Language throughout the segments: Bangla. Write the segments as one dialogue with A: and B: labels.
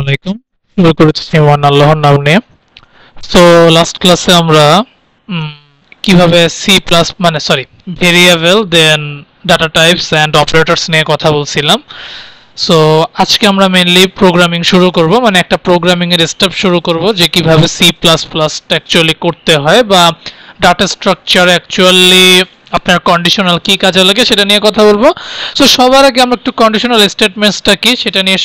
A: আলাইকুম। শুরু করেছি মহান আল্লাহর নাম নিয়ে। সো লাস্ট ক্লাসে আমরা কিভাবে C plus variable then data types and operators নিয়ে কথা বলছিলাম। সো আজকে আমরা মেইনলি প্রোগ্রামিং শুরু করব, মানে একটা প্রোগ্রামিং এর স্টেপ শুরু করব যে কিভাবে সি প্লাস প্লাস অ্যাকচুয়ালি করতে হয় বা ডাটা স্ট্রাকচার অ্যাকচুয়ালি আপনার কন্ডিশনাল কি কাজে লাগে সেটা নিয়ে কথা বলবো। সো সবার আগে আমরা একটু কন্ডিশনাল স্টেটমেন্টসটা কি সেটা নিয়ে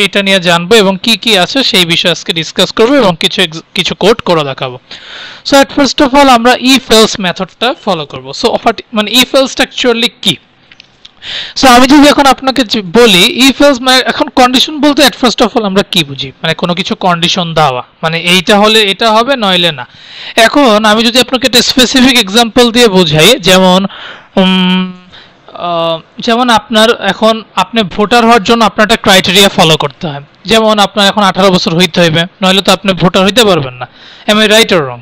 A: এটা নিয়ে জানবো এবং কি কি আছে সেই বিষয়ে আজকে ডিসকাস করবো এবং কিছু কিছু কোড করে দেখাবো। So at first of all আমরা ইফ এলস মেথডটা ফলো করব। সো মানে ইফ এলসটা অ্যাকচুয়ালি কি? সো আমি যদি এখন আপনাকে বলি ইফ এলস মানে এখন কন্ডিশন বলতে এট ফার্স্ট অফ অল আমরা কি বুঝি, মানে কোনো কিছু কন্ডিশন দেওয়া, মানে এইটা হলে এটা হবে নইলে না। এখন আমি যদি আপনাকে একটা স্পেসিফিক এক্সাম্পল দিয়ে বোঝাই, যেমন যেমন আপনার এখন আপনি ভোটার হওয়ার জন্য আপনার একটা ক্রাইটেরিয়া ফলো করতে হয়। যেমন আপনার এখন 18 বছর হইতে হইবে, নইলে তো আপনি ভোটার হইতে পারবেন না। Am I right or wrong?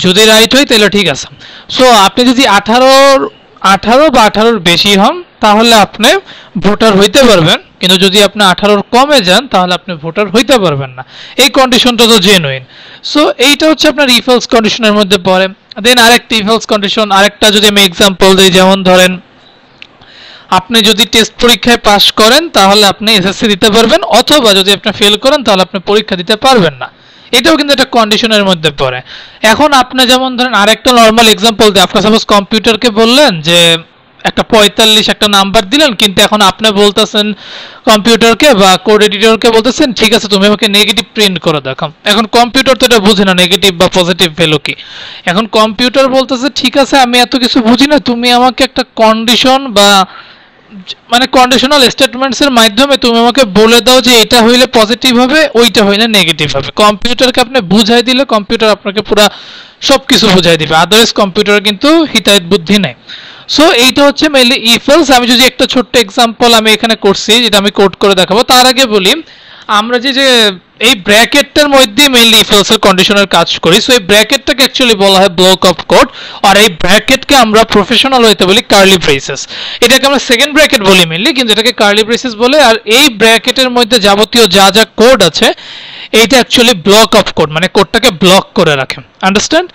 A: যদি রাইট হয় তাহলে ঠিক আছে। সো আপনি যদি 18 বা 18-র বেশি হন তাহলে আপনি ভোটার হইতে পারবেন, কিন্তু যদি আপনি 18-র কমে যান তাহলে আপনি ভোটার হইতে পারবেন না। এই কন্ডিশনটা তো জেনুইন। সো এইটা হচ্ছে আপনার ইফ এলস কন্ডিশনের মধ্যে পড়ে। দেন আরেকটা ইফ এলস কন্ডিশন, আরেকটা যদি আমি এক্সাম্পল দিই, যেমন ধরেন আপনি যদি টেস্ট পরীক্ষায় পাশ করেন তাহলে আপনি এসএসসি দিতে পারবেন, অথবা যদি আপনি ফেল করেন তাহলে আপনি পরীক্ষা দিতে পারবেন না। এটাও কিন্তু একটা কন্ডিশনের মধ্যে পড়ে। এখন আপনি যেমন ধরেন আরেকটা নর্মাল এক্সাম্পল দিই, আপনি সাপোজ কম্পিউটারকে বললেন যে একটা 45 একটা নাম্বার দিলেন, কিন্তু এখন আপনি বলতেছেন কম্পিউটারকে বা কোড এডিটরকে বলতেছেন ঠিক আছে তুমি আমাকে নেগেটিভ প্রিন্ট করে দেখাও। এখন কম্পিউটার তো এটা বুঝে না নেগেটিভ বা পজিটিভ ভ্যালু কি। এখন কম্পিউটার বলতেছে ঠিক আছে আমি এত কিছু বুঝি না, তুমি আমাকে একটা কন্ডিশন বা মানে কন্ডিশনাল স্টেটমেন্টস এর মাধ্যমে তুমি আমাকে বলে দাও যে এটা হইলে পজিটিভ হবে, ওইটা হইলে নেগেটিভ হবে। কম্পিউটারকে আপনি বুঝাই দিলে কম্পিউটার আপনাকে পুরো সবকিছু বুঝাই দিবে, আদারওয়াইজ কম্পিউটার কিন্তু হিতাহিত বুদ্ধি নেই। সো এইটা হচ্ছে মেইনলি ইফ এলস। আমি যদি একটা ছোট্ট এক্সাম্পল আমি এখানে করছি যেটা আমি কোড করে দেখাবো, তার আগে বলি আমরা যে যে এই ব্র্যাকেটটার মধ্যে মেইনলি ইফ এলস এর কন্ডিশনের কাজ করি। সো এই ব্র্যাকেটটাকে অ্যাকচুয়ালি বলা হয় ব্লক অফ কোড, আর এই ব্র্যাকেটকে আমরা প্রফেশনাল হইতে বলি কার্লি ব্রেসেস। এটাকে আমরা সেকেন্ড ব্র্যাকেট বলি মেইনলি, কিন্তু এটাকে কার্লি ব্রেসেস বলে। আর এই ব্র্যাকেটের মধ্যে যাবতীয় যা যা কোড আছে এইটা অ্যাকচুয়ালি ব্লক অফ কোড, মানে কোডটাকে ব্লক করে রাখে। আন্ডারস্ট্যান্ড?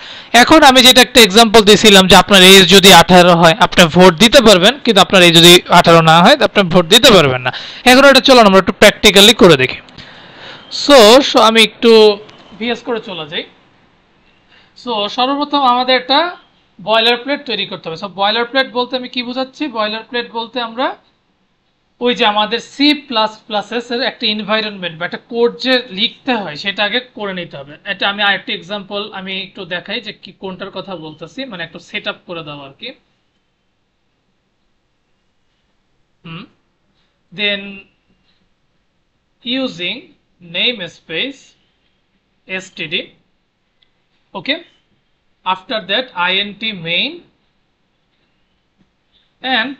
A: এখন আমি যেটা একটা এক্সাম্পল দিয়েছিলাম যে আপনার এজ যদি 18 হয় আপনি ভোট দিতে পারবেন, কিন্তু আপনার এই যদি 18 না হয় আপনি ভোট দিতে পারবেন না। এখন এটা চলো আমরা একটু প্র্যাকটিক্যালি করে দেখি। সো আমি একটু ভিএস করে চলে যাই। সো সর্বপ্রথম আমাদের একটা বয়লার প্লেট তৈরি করতে হবে। সো বয়লার প্লেট বলতে আমি কি বোঝাচ্ছি? বয়লার প্লেট বলতে আমরা ওই যে আমাদের সি প্লাস প্লাসেস এর একটা এনভায়রনমেন্ট বা একটা কোড যে লিখতে হয় সেটা আগে করে নিতে হবে। এটা আমি আরেকটা এক্সাম্পল আমি একটু দেখাই যে কি কোনটার কথা বলতেছি, মানে একটু সেট আপ করে দাও আর কি। Then using namespace std, okay, after that int main and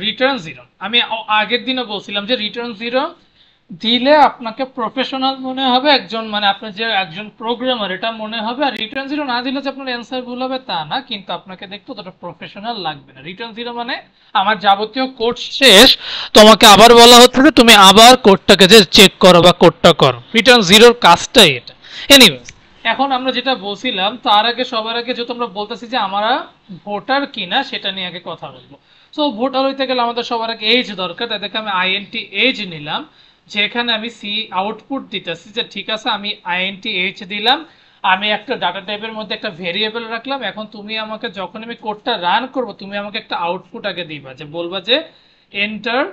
A: return 0। আমি আগের দিনও বলছিলাম যে রিটার্ন 0 দিলে আপনাকে প্রফেশনাল মনে হবে, একজন মানে আপনার যে একজন প্রোগ্রামার এটা মনে হবে। আর রিটার্ন 0 না দিলে যে আপনার অ্যান্সার ভুল হবে তা না, কিন্তু আপনাকে দেখতে অতটা প্রফেশনাল লাগবে না। রিটার্ন 0 মানে আমার যাবতীয় কোড শেষ, তোমাকে আবার বলা হচ্ছে যে তুমি আবার কোডটাকে যে চেক করো বা কোডটা করো। রিটার্ন 0-র কাজটাই এটা। এনিওয়েজ, এখন আমরা যেটা বলছিলাম তার আগে সবার আগে যেহেতু আমরা বলতেছি যে আমরা ভোটার কিনা সেটা নিয়ে আগে কথা বলবো। সো ভোটার হইতে গেলে আমাদের সবার আগে এজ দরকার, তাই দেখে আমি আইএনটি এজ নিলাম, যেখানে আমি সি আউটপুট দিতেছি যে ঠিক আছে আমি আইএনটি এজ দিলাম, আমি একটা ডাটা টাইপের মধ্যে একটা ভেরিয়েবল রাখলাম। এখন তুমি আমাকে যখন আমি কোডটা রান করব তুমি আমাকে একটা আউটপুট আগে দিবা, যে বলবা যে এন্টার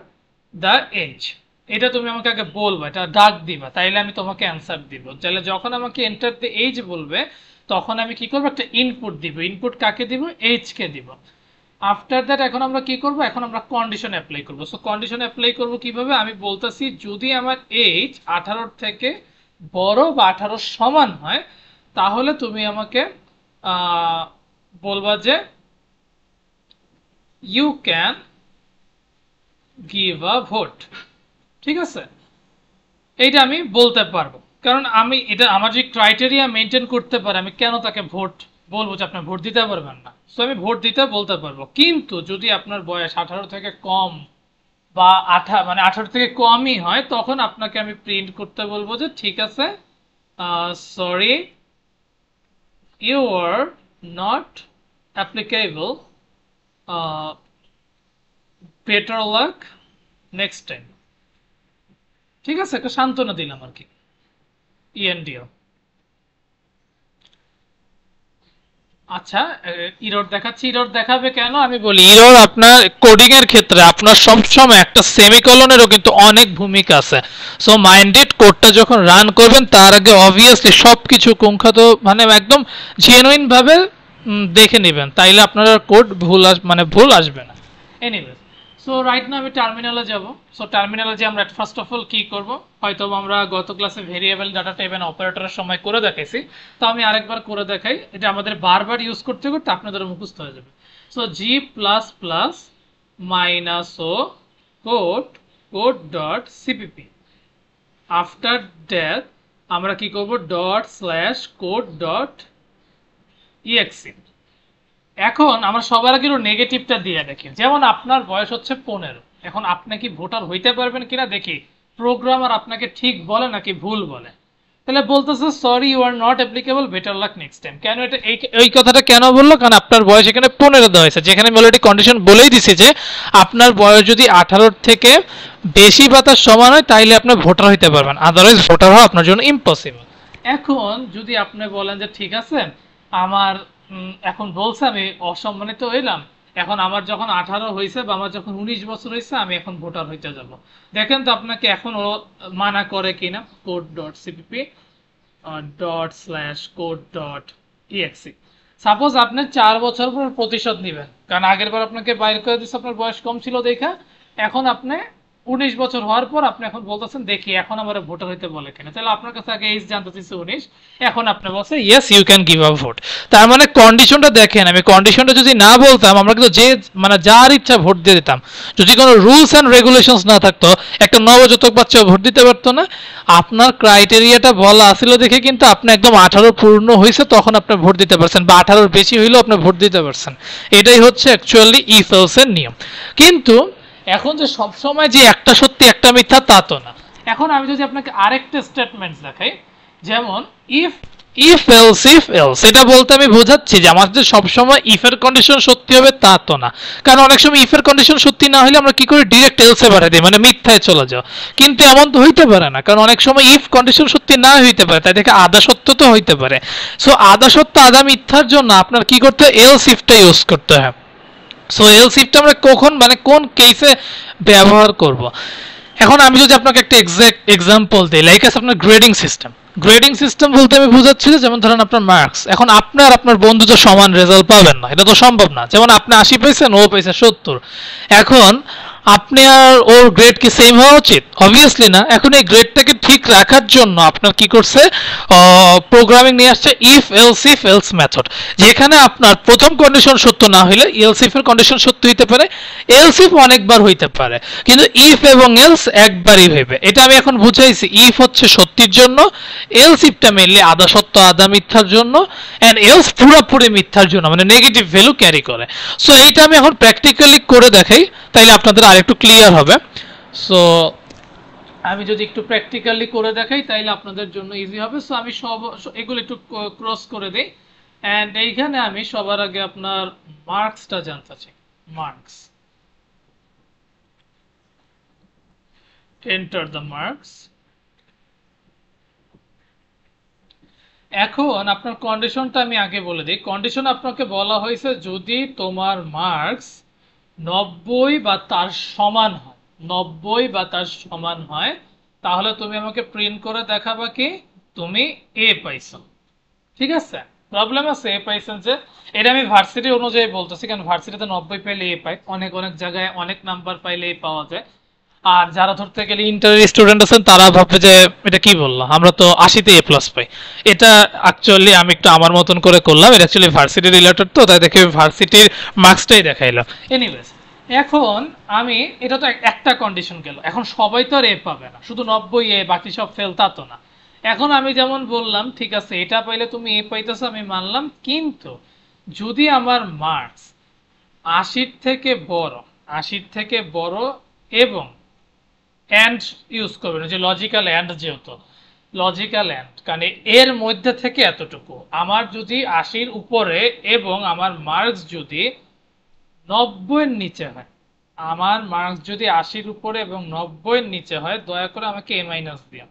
A: দ্য এজ। এটা তুমি আমাকে আগে বলবা, এটা ডাক দিবা, তাইলে আমি তোমাকে অ্যান্সার দিব। তাহলে যখন আমাকে এন্টার দ্য এজ বলবে তখন আমি কি করব, একটা ইনপুট দিব। ইনপুট কাকে দিব? এইচ কে দিব। আফটার দ্যাট এখন আমরা কি করব, এখন আমরা কন্ডিশন অ্যাপ্লাই করব। সো কন্ডিশন অ্যাপ্লাই করব কিভাবে আমি বলতাছি, যদি আমার এজ 18 থেকে বড় বা 18 সমান হয় তাহলে তুমি আমাকে বলবা যে you can give a vote. ঠিক আছে, এইটা আমি বলতে পারবো, কারণ আমি এটা আমার যে ক্রাইটেরিয়া মেনটেন করতে পারে আমি কেন তাকে ভোট বলবো যে আপনি ভোট দিতে পারবেন না। সো আমি ভোট দিতে বলতে পারবো। কিন্তু যদি আপনার বয়স 18 থেকে কম বা 18 থেকে কমই হয়, তখন আপনাকে আমি প্রিন্ট করতে বলবো যে ঠিক আছে, sorry, you are not applicable, better luck next time. ঠিক আছে, একটা সান্ত্বনা দিলাম আর কি, ইএনডিও। আচ্ছা, ইরর দেখাচ্ছি। ইরর দেখাবে কেন আমি বলি। ইরর আপনার কোডিং এর ক্ষেত্রে আপনার সবসময় একটা সেমিকলনেরও কিন্তু অনেক ভূমিকা আছে। সো মাইন্ডেড কোডটা যখন রান করবেন তার আগে অবভিয়াসলি সবকিছু কুঙ্খাত মানে একদম জেনুইন ভাবে দেখে নেবেন, তাইলে আপনার কোড ভুল আসবে না। এনিওয়েজ, সো রাইট নাও আমি টার্মিনালে যাব। সো টার্মিনালে যে আমরা ফার্স্ট অফ অল কি করব, হয়তো আমরা গত ক্লাসে ভেরিয়েবল ডাটা টাইপ এন্ড অপারেটরের সময় করে দেখাইছি, তো আমি আরেকবার করে দেখাই। এটা আমাদের বারবার ইউজ করতে করতে আপনাদের মুখস্থ হয়ে যাবে। So G plus plus minus O code code dot CPP, after that আমরা কি করব, dot slash code dot exe. এখন আমরা সবার আগে নেগেটিভটা দিয়ে দেখি। যেমন আপনার বয়স হচ্ছে 15, এখন আপনি কি ভোটার হইতে পারবেন কিনা দেখি। প্রোগ্রামার আপনাকে ঠিক বলে নাকি ভুল বলে। তাহলে বলতেছে sorry you are not applicable, better luck next time. কেন এটা এই কথাটা কেন বললো, কারণ আপনার বয়স এখানে 15 দেওয়া হয়েছে, যেখানে আমি অলরেডি কন্ডিশন বলেই দিছি যে আপনার বয়স যদি 18 থেকে বেশি বা তার সমান হয় তাইলে আপনি ভোটার হইতে পারবেন, আদারওয়াইজ ভোটার হওয়া আপনার জন্য ইম্পসিবল। এখন যদি আপনি বলেন যে ঠিক আছে আমার এখন বলছে আমি অসম্মানিত হইলাম, এখন আমার যখন 18 হয়েছে বা আমার যখন 19 বছর হয়েছে আমি এখন ভোটার হইতে যাব, দেখেন তো আপনাকে এখন ও মানা করে কিনা। Code dot CPP dot slash code dot exe. Suppose আপনি 4 বছর পর প্রতিশোধ নেবেন, কারণ আগের বার আপনাকে বাইর করে দিচ্ছে আপনার বয়স কম ছিল দেখা। এখন আপনি 19 বছর হওয়ার পর আপনি এখন বলতেছেন দেখি এখন আমার ভোটার হইতে বলে কিনা। তাহলে আপনার কাছে আগে এজ জানতে চাইছে 19, এখন আপনি বলছেন yes you can give a vote. তার মানে কন্ডিশনটা দেখেন, আমি কন্ডিশনটা যদি না বলতাম আমরা কিন্তু যে যার ইচ্ছা ভোট দিয়ে দিতাম। যদি কোনো রুলস এন্ড রেগুলেশনস না থাকতো একটা নবজাতক বাচ্চা ভোট দিতে পারতো না। আপনার ক্রাইটেরিয়াটা বলা আছিল দেখে কিন্তু আপনি একদম 18 পূর্ণ হয়েছে তখন আপনি ভোট দিতে পারছেন, বা 18 বেশি হইলেও আপনি ভোট দিতে পারছেন। এটাই হচ্ছে অ্যাকচুয়ালি ইফ এলস এর নিয়ম। কিন্তু এখন যে সব সময় যে একটা সত্যি একটা মিথ্যা তা তো না। এখন আমি যদি আপনাকে আরেকটা স্টেটমেন্ট দেখাই, যেমন ইফ ইফ এলস এটা বলতে আমি বোঝাচ্ছি যে আমাদের সব সময় ইফ এর কন্ডিশন সত্যি হবে তা তো না। কারণ অনেক সময় ইফ এর কন্ডিশন সত্যি না হলে আমরা কি করি, ডিরেক্ট এলসে পাঠিয়ে দিই, মানে মিথ্যায় চলে যাও। কিন্তু এমন তো হইতে পারে না, কারণ অনেক সময় ইফ কন্ডিশন সত্যি না হইতে পারে, তাই দেখে আধা সত্য তো হইতে পারে। সো আধা সত্য আধা মিথ্যার জন্য আপনার কি করতে হয়, এলস ইফটা ইউজ করতে হয়। সো এলস ইফটা আমরা কখন মানে কোন কেসে ব্যবহার করব। এখন আমি যদি আপনাকে একটা এক্সাক্ট এক্সাম্পল দিই, লাইক আছে আপনার গ্রেডিং সিস্টেম। গ্রেডিং সিস্টেম বলতে আমি বুঝাচ্ছি যে যেমন ধরেন আপনার মার্কস, এখন আপনার বন্ধু তো সমান রেজাল্ট পাবেন না, এটা তো সম্ভব না। যেমন আপনি 80 পাইছেন, ও পাইছে 70, এখন আপনি আর ওর গ্রেড কি সেম হওয়া উচিত? অবভিয়াসলি না। এখন এই গ্রেডটাকে ঠিক রাখার জন্য আপনার কি করছে, প্রোগ্রামিং নিয়ে আসছে ইফ এলস মেথড, যেখানে আপনার প্রথম কন্ডিশন সত্য না হইলে এলস ইফ এর কন্ডিশন সত্য হইতে পারে, এলস ইফ অনেকবার হইতে পারে, কিন্তু ইফ এবং এলস একবারই হইবে। এটা আমি এখন বুঝাইছি। ইফ হচ্ছে সত্যির জন্য, এলস ইফটা মেনলি আধা সত্য আধা মিথ্যার জন্য, এন্ড এলস পুরোপুরি মিথ্যার জন্য, মানে নেগেটিভ ভ্যালু ক্যারি করে। সো এইটা আমি এখন প্র্যাকটিক্যালি করে দেখাই, তাইলে আপনাদের আরেকটু ক্লিয়ার হবে। সো আমি যদি একটু প্র্যাকটিক্যালি করে দেখাই তাইলে আপনাদের জন্য ইজি হবে। সো আমি এগুলো একটু ক্রস করে দেই, এন্ড এইখানে আমি সবার আগে আপনার মার্কসটা জানতে চাই। Marks, enter the marks. এখন আপনার কন্ডিশনটা আমি আগে বলে দিই। কন্ডিশন আপনাকে বলা হয়েছে যদি তোমার মার্কস 90 বা তার সমান হয়, 90 বা তার সমান হয়, তাহলে তুমি আমাকে প্রিন্ট করে দেখাবা কি তুমি এ পাইছো। ঠিক আছে, প্রবলেম আছে এ পাইছেন যে, এটা আমি ভার্সিটি অনুযায়ী বলতেছি, কারণ ভার্সিটিতে 90 পাইলে এ পায়, অনেক অনেক জায়গায় অনেক নাম্বার পাইলে এ পাওয়া যায়। আর যারা ধরতে গেলে ইন্টারের স্টুডেন্ট আছেন তারা ভাববে যে এটা কি বললো, আমরা তো 80-তে এ প্লাস পাই। এটা অ্যাকচুয়ালি আমি একটু আমার মতন করে করলাম, এটা অ্যাকচুয়ালি ভার্সিটি রিলেটেড, তো তাই দেখে ভার্সিটির মার্কসটাই দেখাইলাম। এনিওয়েজ, এখন আমি এটা তো একটা কন্ডিশন গেল, এখন সবাই তো আর এ পাবে না, শুধু 90 এ বাকি সব ফেল তা তো না। এখন আমি যেমন বললাম ঠিক আছে এটা পাইলে তুমি এ পাইতেছো আমি মানলাম, কিন্তু যদি আমার মার্কস 80 থেকে বড়, 80 থেকে বড় এবং অ্যান্ড ইউজ করবেন, যে লজিক্যাল অ্যান্ড, যেহেতু লজিক্যাল অ্যান্ড, কারণ এর মধ্যে থেকে এতটুকু আমার যদি 80-র উপরে এবং আমার মার্কস যদি 90-এর নিচে হয়, আমার মার্কস যদি 80-র উপরে এবং 90-এর নিচে হয়, দয়া করে আমাকে এ মাইনাস দিন,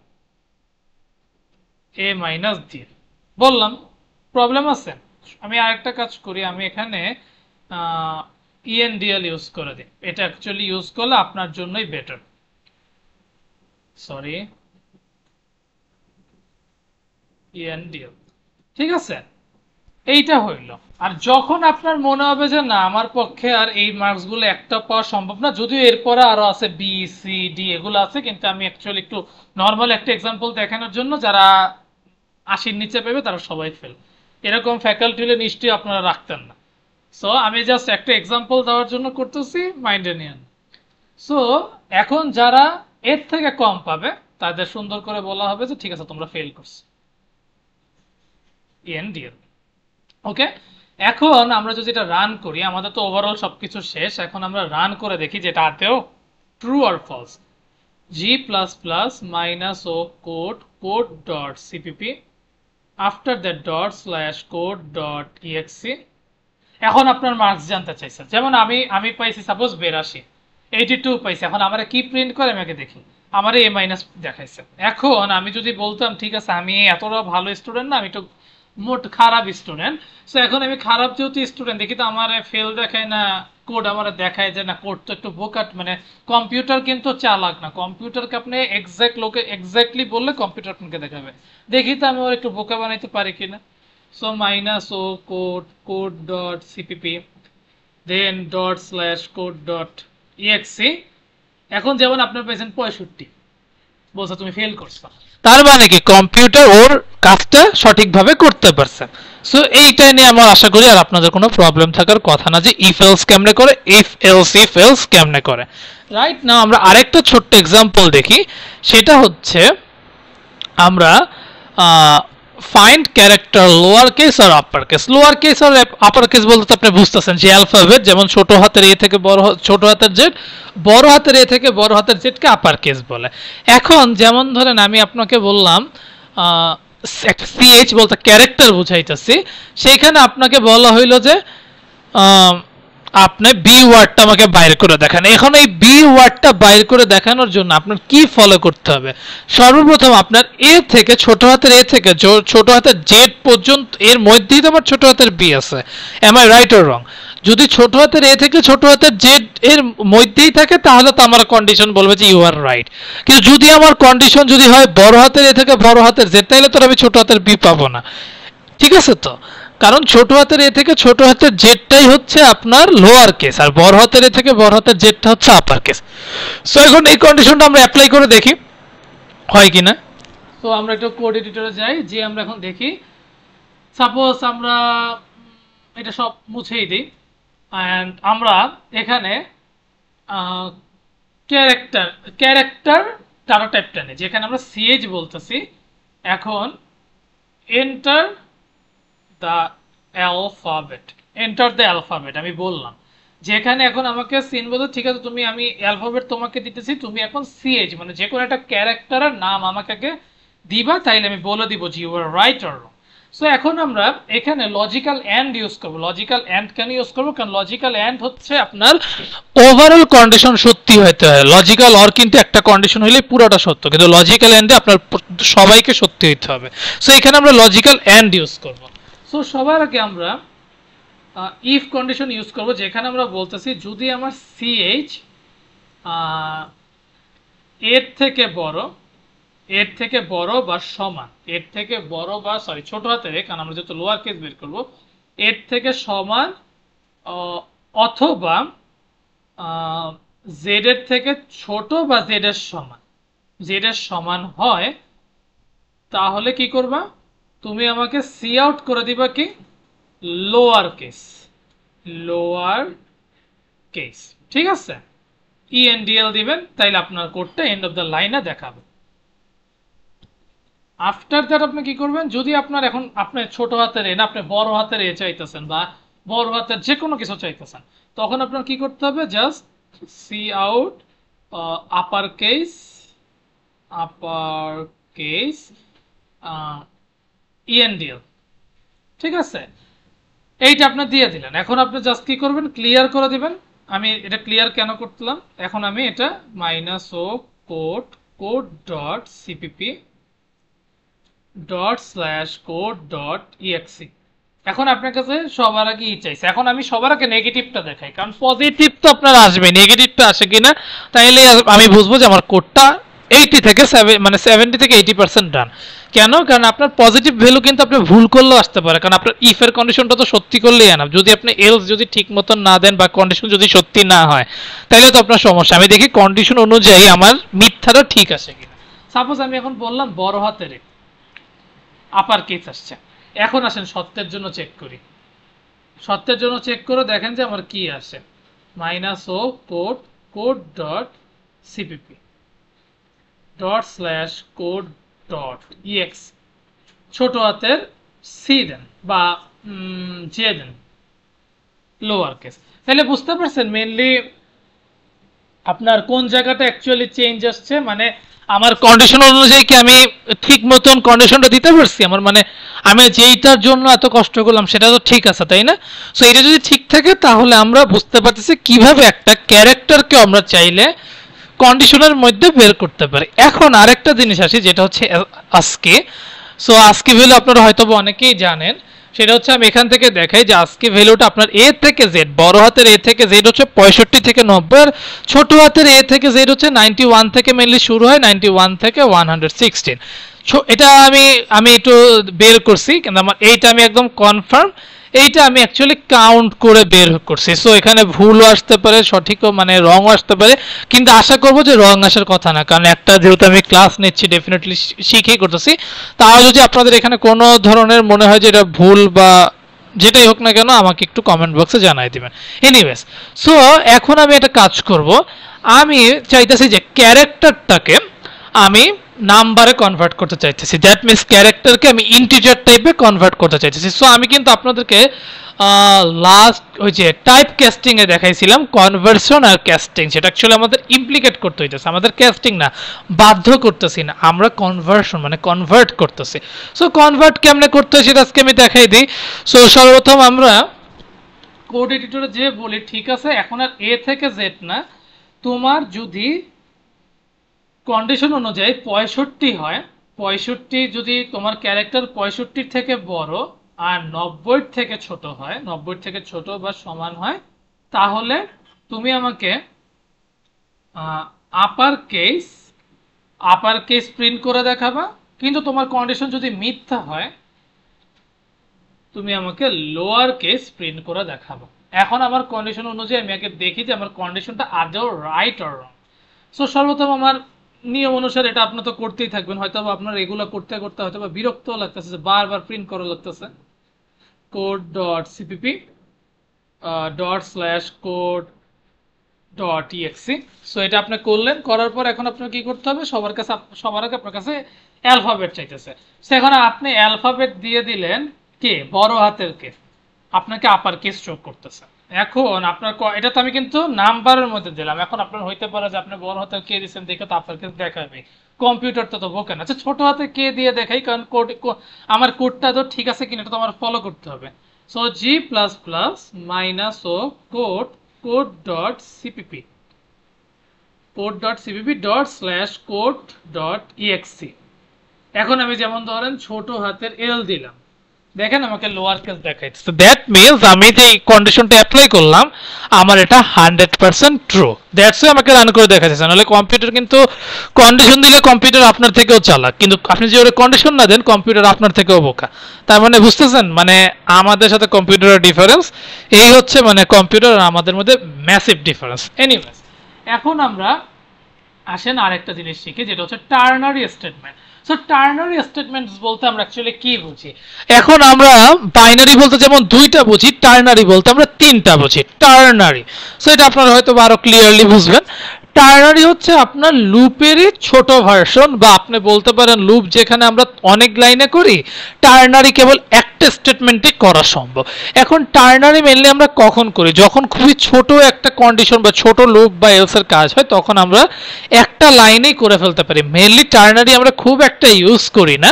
A: এ মাইনাস দিন। বললাম প্রবলেম আছে। আমি আরেকটা কাজ করি, আমি এখানে ইএনডিএল ইউজ করে দিই, এটা অ্যাকচুয়ালি ইউজ করলে আপনার জন্যই বেটার। সরি, ইএনডিএল, ঠিক আছে, এইটা হইল। আর যখন আপনার মনে হবে যে না আমার পক্ষে আর এই মার্কসগুলো একটা পাওয়া সম্ভব না, যদিও এরপরে আরো আছে বি সি ডি এগুলো আছে, কিন্তু আমি অ্যাকচুয়ালি একটু নর্মাল একটা এক্সাম্পল দেখানোর জন্য, যারা 80-র নিচে পেবে তারা সবাই ফেল, এরকম ফ্যাকাল্টি হলে নিশ্চয়ই আপনারা রাখতেন না। সো আমি জাস্ট একটা এক্সাম্পল দেওয়ার জন্য করতেছি, মাইন্ডে নিয়েন। সো এখন যারা এর থেকে কম পাবে তাদের সুন্দর করে বলা হবে যে ঠিক আছে তোমরা ফেল করছো, ইএনডিএল। ওকে, এখন আমরা যদি এটা রান করি, আমাদের তো ওভারঅল সবকিছু শেষ, এখন আমরা রান করে দেখি যেটা আদৌ ট্রু আর false. G plus plus minus O code code dot CPP after that dot slash code dot exe. এখন আপনার মার্কস জানতে চাইছে, যেমন আমি পাইছি সাপোজ 82, 82 পাইছি। এখন আমার কি প্রিন্ট করে আমি আগে দেখি, আমার এ মাইনাস দেখাইছে। এখন আমি যদি বলতাম ঠিক আছে আমি এতটা ভালো স্টুডেন্ট না, আমি একটু মোট খারাপ স্টুডেন্ট, সো এখন আমি খারাপ যেহেতু স্টুডেন্ট, দেখি তো আমার ফেল দেখায় না কোড আমার দেখায় যে না কোড তো একটু বোকাট, মানে কম্পিউটার কিন্তু চালাক না, কম্পিউটারকে আপনি এক্স্যাক্টলি বললে কম্পিউটার আপনাকে দেখাবে, দেখি তো আমি ওর একটু বোকা বানাইতে পারি কিনা। সো মাইনাস ও code code dot CPP then dot slash code dot exe. এখন যেমন আপনার পেয়েছেন 65, বলছে তুমি ফেল করছো, তার মানে কি কম্পিউটার ওর কাজটা সঠিকভাবে করতে পারছে। সো এইটা নিয়ে আমার আশা করি আর আপনাদের কোনো প্রবলেম থাকার কথা না, যে ইফ এলস কেমনে করে, ইফ এলস কেমনে করে। রাইট নাও আমরা আরেকটা ছোট্ট এক্সাম্পল দেখি, সেটা হচ্ছে আমরা ফাইন্ড ক্যারেক্টার লোয়ার কেস আর আপার কেস। লোয়ার কেস আর আপার কেস বলতে আপনি বুঝতেছেন যে অ্যালফাবেট, যেমন ছোট হাতের এ থেকে ছোট হাতের জেড, বড় হাতের এ থেকে বড় হাতের জেডকে আপার কেস বলে। এখন যেমন ধরেন আমি আপনাকে বললাম একটা সিএইচ বলতে ক্যারেক্টার বুঝাইতেছি, সেইখানে আপনাকে বলা হইলো যে আপনি বি ওয়ার্ডটা আমাকে বাইর করে দেখান। এখন এই বি ওয়ার্ডটা বাইর করে দেখানোর জন্য আপনার কি ফলো করতে হবে? সর্বপ্রথম আপনার এ থেকে ছোট হাতের এ থেকে ছোট হাতের জেড পর্যন্ত এর মধ্যেই তো আমার ছোট হাতের বি আছে, am I right or wrong? যদি ছোট হাতের এ থেকে ছোট হাতের জেড এর মধ্যেই থাকে তাহলে তো আমার কন্ডিশন বলবে যে ইউ আর রাইট। কিন্তু যদি আমার কন্ডিশন যদি হয় বড় হাতের এ থেকে বড় হাতের জেড, তাহলে তো আমি ছোট হাতের বি পাবো না। ঠিক আছে তো, কারণ ছোট হাতের এ থেকে ছোট হাতের জেডটাই হচ্ছে আপনার লোয়ার কেস, আর বড় হাতের এ থেকে বড় হাতের জেডটা হচ্ছে আপার কেস। সো এখন এই কন্ডিশনটা আমরা অ্যাপ্লাই করে দেখি হয় কিনা। তো আমরা একটু কোড এডিটরে যাই, যে আমরা এখন দেখি সাপোজ আমরা এটা সব মুছেই দিই, অ্যান্ড আমরা এখানে ক্যারেক্টার ডাটা টাইপটা নেই, যেখানে আমরা সিএইচ বলতেছি। এখন enter the alphabet, enter the alphabet আমি বললাম, যেখানে এখন আমাকে সিন বলতে ঠিক আছে তুমি, আমি অ্যালফাবেট তোমাকে দিতেছি, তুমি এখন সিএইচ মানে যে কোনো একটা ক্যারেক্টারের নাম আমাকে আগে দিবা, তাইলে আমি বলে দিব যে you are right or wrong. So এখন আমরা এখানে লজিক্যাল অ্যান্ড ইউজ করবো। লজিক্যাল অ্যান্ড কেন ইউজ করবো? কারণ লজিক্যাল অ্যান্ড হচ্ছে আপনার ওভারঅল কন্ডিশন সত্যি হইতে হয়। লজিক্যাল অর কিন্তু একটা কন্ডিশন হইলে পুরোটা সত্য, কিন্তু লজিক্যাল অ্যান্ডে আপনার সবাইকে সত্যি হইতে হবে। সো এখানে আমরা লজিক্যাল অ্যান্ড ইউজ করবো। সো সবার আগে আমরা ইফ কন্ডিশন ইউজ করব, যেখানে আমরা বলতেছি যদি আমার সিএইচ এর থেকে বড় বা সমান, এর থেকে বড় বা সরি ছোট হাতের, কারণ আমরা যেহেতু লোয়ার কেস বের করব, এর থেকে সমান অথবা জেড এর থেকে ছোট বা জেড এর সমান হয়, তাহলে কি করবা? তুমি আমাকে সি আউট করে দিবা কি লোয়ার কেস, ঠিক আছে? ইএনডিএল দিবেন, তাইলে আপনার কোডটা এন্ড অফ দ্য লাইনে দেখাবে। আফটার দ্যাট আপনি কি করবেন? যদি আপনার এখন আপনি ছোট হাতের এ না, আপনি বড় হাতের এ চাইতেছেন বা বড় হাতের যে কোনো কিছু চাইতেছেন, তখন আপনার কি করতে হবে? Just cout upper case upper case endl, ঠিক আছে? এইটা আপনি দিয়ে দিলেন। এখন আপনি জাস্ট কি করবেন, ক্লিয়ার করে দিবেন। আমি এটা ক্লিয়ার কেন করলাম, এখন আমি এটা মাইনাস ও code code dot CPP dot slash code dot exe. এখন আপনার কাছে সবার আগে চাইছে, এখন আমি সবার আগে নেগেটিভটা দেখাই, কারণ পজিটিভ তো আপনার আসবে, নেগেটিভটা আসে কিনা তাইলে আমি বুঝবো যে আমার কোডটা 80 থেকে 70 থেকে 80% ডান। কেন? কারণ আপনার পজিটিভ ভ্যালু কিন্তু আপনি ভুল করলেও আসতে পারে, কারণ আপনার ইফ এর কন্ডিশনটা তো সত্যি করলেই এনাফ। যদি আপনি এলস যদি ঠিক মতন না দেন বা কন্ডিশন যদি সত্যি না হয় তাহলে তো আপনার সমস্যা। আমি দেখি কন্ডিশন অনুযায়ী আমার মিথ্যাটা ঠিক আসে কিনা। সাপোজ আমি এখন বললাম বড় হাতের আপার কেস আসছে, এখন আসেন সত্যের জন্য চেক করি। সত্যের জন্য চেক করে দেখেন যে আমার কি আসে, মাইনাস ও code code dot CPP dot slash code dot exe, ছোট হাতের সি দেন বা জে দেন, লোয়ার কেস। তাহলে বুঝতে পারছেন মেইনলি আপনার কোন জায়গাটা অ্যাকচুয়ালি চেঞ্জ আসছে, মানে আমার কন্ডিশন অনুযায়ী কি আমি ঠিক মতন কন্ডিশনটা দিতে পারছি, আমার মানে আমি যেইটার জন্য এত কষ্ট করলাম সেটা তো ঠিক আছে, তাই না? সো এটা যদি ঠিক থাকে তাহলে আমরা বুঝতে পারতেছি কিভাবে একটা ক্যারেক্টারকে আমরা চাইলে কন্ডিশনের মধ্যে বের করতে পারি। এখন আরেকটা জিনিস আসি, যেটা হচ্ছে আজকে। সো আজকে ভ্যালু আপনারা হয়তো অনেকেই জানেন, সেটা হচ্ছে আমি এখান থেকে দেখাই যে আজকে ভ্যালুটা আপনার এ থেকে জেড, বড় হাতের এ থেকে জেড হচ্ছে 65 থেকে 90, আর ছোট হাতের এ থেকে জেড হচ্ছে 91 থেকে মেনলি শুরু হয়, 91 থেকে 116। এটা আমি একটু বের করছি, কিন্তু আমার এইটা আমি একদম কনফার্ম, এইটা আমি অ্যাকচুয়ালি কাউন্ট করে বের করছি। সো এখানে ভুলও আসতে পারে, সঠিকও মানে রংও আসতে পারে, কিন্তু আশা করবো যে রং আসার কথা না, কারণ একটা যেহেতু আমি ক্লাস নিচ্ছি ডেফিনেটলি শিখেই করতেছি। তাও যদি আপনাদের এখানে কোনো ধরনের মনে হয় যে এটা ভুল বা যেটাই হোক না কেন আমাকে একটু কমেন্ট বক্সে জানাই দিবেন। এনিওয়েজ, সো এখন আমি একটা কাজ করব, আমি চাইতেছি যে ক্যারেক্টারটাকে আমি নাম্বারে কনভার্ট করতে চাইতেছি, দ্যাট মিনস ক্যারেক্টারকে আমি ইন্টিজার টাইপে কনভার্ট করতে চাইতেছি। সো আমি কিন্তু আপনাদেরকে লাস্ট ওই যে টাইপ ক্যাস্টিং এ দেখাইছিলাম কনভার্সন আর ক্যাস্টিং, সেটা অ্যাকচুয়ালি আমাদের ইমপ্লিকেট করতে হইতেছে, আমাদের ক্যাস্টিং না, বাধ্য করতেছি না, আমরা কনভার্সন মানে কনভার্ট করতেছি। সো কনভার্ট কেমনে করতে হয় সেটা আজকে আমি দেখাই দিই। সো সর্বপ্রথম আমরা কোড এডিটরে যে বলি, ঠিক আছে এখন আর এ থেকে জেড না, তোমার যদি কন্ডিশন অনুযায়ী 65 হয়, 65 যদি তোমার ক্যারেক্টার 65 থেকে বড় আর 90 থেকে ছোট হয়, 90 থেকে ছোট বা সমান হয়, তাহলে তুমি আমাকে আপার কেস প্রিন্ট করে দেখাবা। কিন্তু তোমার কন্ডিশন যদি মিথ্যা হয় তুমি আমাকে লোয়ার কেস প্রিন্ট করে দেখাবো। এখন আমার কন্ডিশন অনুযায়ী আমি আগে দেখি যে আমার কন্ডিশনটা আদৌ রাইট অর রং। সো সর্বপ্রথম আমার নিয়ম অনুসারে এটা আপনি তো করতেই থাকবেন, হয়তো আপনার এগুলো করতে করতে হয়তো বিরক্ত লাগতেছে যে বারবার প্রিন্ট করা লাগতেছে। Code dot CPP dot slash code dot exe. So এটা আপনি করলেন, করার পর এখন আপনার কি করতে হবে, সবার আগে আপনার কাছে অ্যালফাবেট চাইতেছে। সেখানে আপনি অ্যালফাবেট দিয়ে দিলেন কে, বড় হাতের কে, আপনাকে আপার কেস স্ট্রোক করতেছে। এখন আপনার এটা তো আমি কিন্তু নাম্বারের মধ্যে দিলাম, এখন আপনার হইতে পারে যে আপনি বড় হাতের কে দিচ্ছেন দেখে তো আপার কেস দেখাবে, কম্পিউটারটা তো বোকা না। আচ্ছা ছোট হাতে কে দিয়ে দেখাই, কারণ আমার কোডটা তো ঠিক আছে কিনা এটা তো আমার ফলো করতে হবে। সো জি প্লাস প্লাস মাইনাস ও code code dot CPP dot slash code dot exe. এখন আমি যেমন ধরেন ছোট হাতের এল দিলাম, দেখেন আমাকে লোয়ার কেস দেখাইছে। দ্যাট মিন্স আমি যে কন্ডিশনটা অ্যাপ্লাই করলাম আমার এটা 100% ট্রু, দ্যাটস ওয়াই আমাকে রান করে দেখাচ্ছে। নাহলে কম্পিউটার কিন্তু কন্ডিশন দিলে কম্পিউটার আপনার থেকেও চালাক, কিন্তু আপনি যে ওরা কন্ডিশন না দেন কম্পিউটার আপনার থেকেও বোকা। তার মানে বুঝতেছেন মানে আমাদের সাথে কম্পিউটারের ডিফারেন্স এই হচ্ছে, মানে কম্পিউটার আর আমাদের মধ্যে ম্যাসিভ ডিফারেন্স। এনিওয়েজ, এখন আমরা আসেন আরেকটা জিনিস শিখি, যেটা হচ্ছে ternary statement. So ternary statements বলতে আমরা অ্যাকচুয়ালি কি বুঝি? এখন আমরা বাইনারি বলতে যেমন দুইটা বুঝি, টার্নারি বলতে আমরা তিনটা বুঝি, টার্নারি। সো এটা আপনারা হয়তো আরো ক্লিয়ারলি বুঝবেন। টার্নারি হচ্ছে আপনার লুপেরই ছোট ভার্সন, বা আপনি বলতে পারেন লুপ যেখানে আমরা অনেক লাইনে করি, টার্নারি কেবল একটা স্টেটমেন্টে করা সম্ভব। এখন টার্নারি মেনলি আমরা কখন করি? যখন খুবই ছোট একটা কন্ডিশন বা ছোট লুপ বা এলসের কাজ হয়, তখন আমরা একটা লাইনেই করে ফেলতে পারি। মেনলি টার্নারি আমরা খুব একটা ইউজ করি না।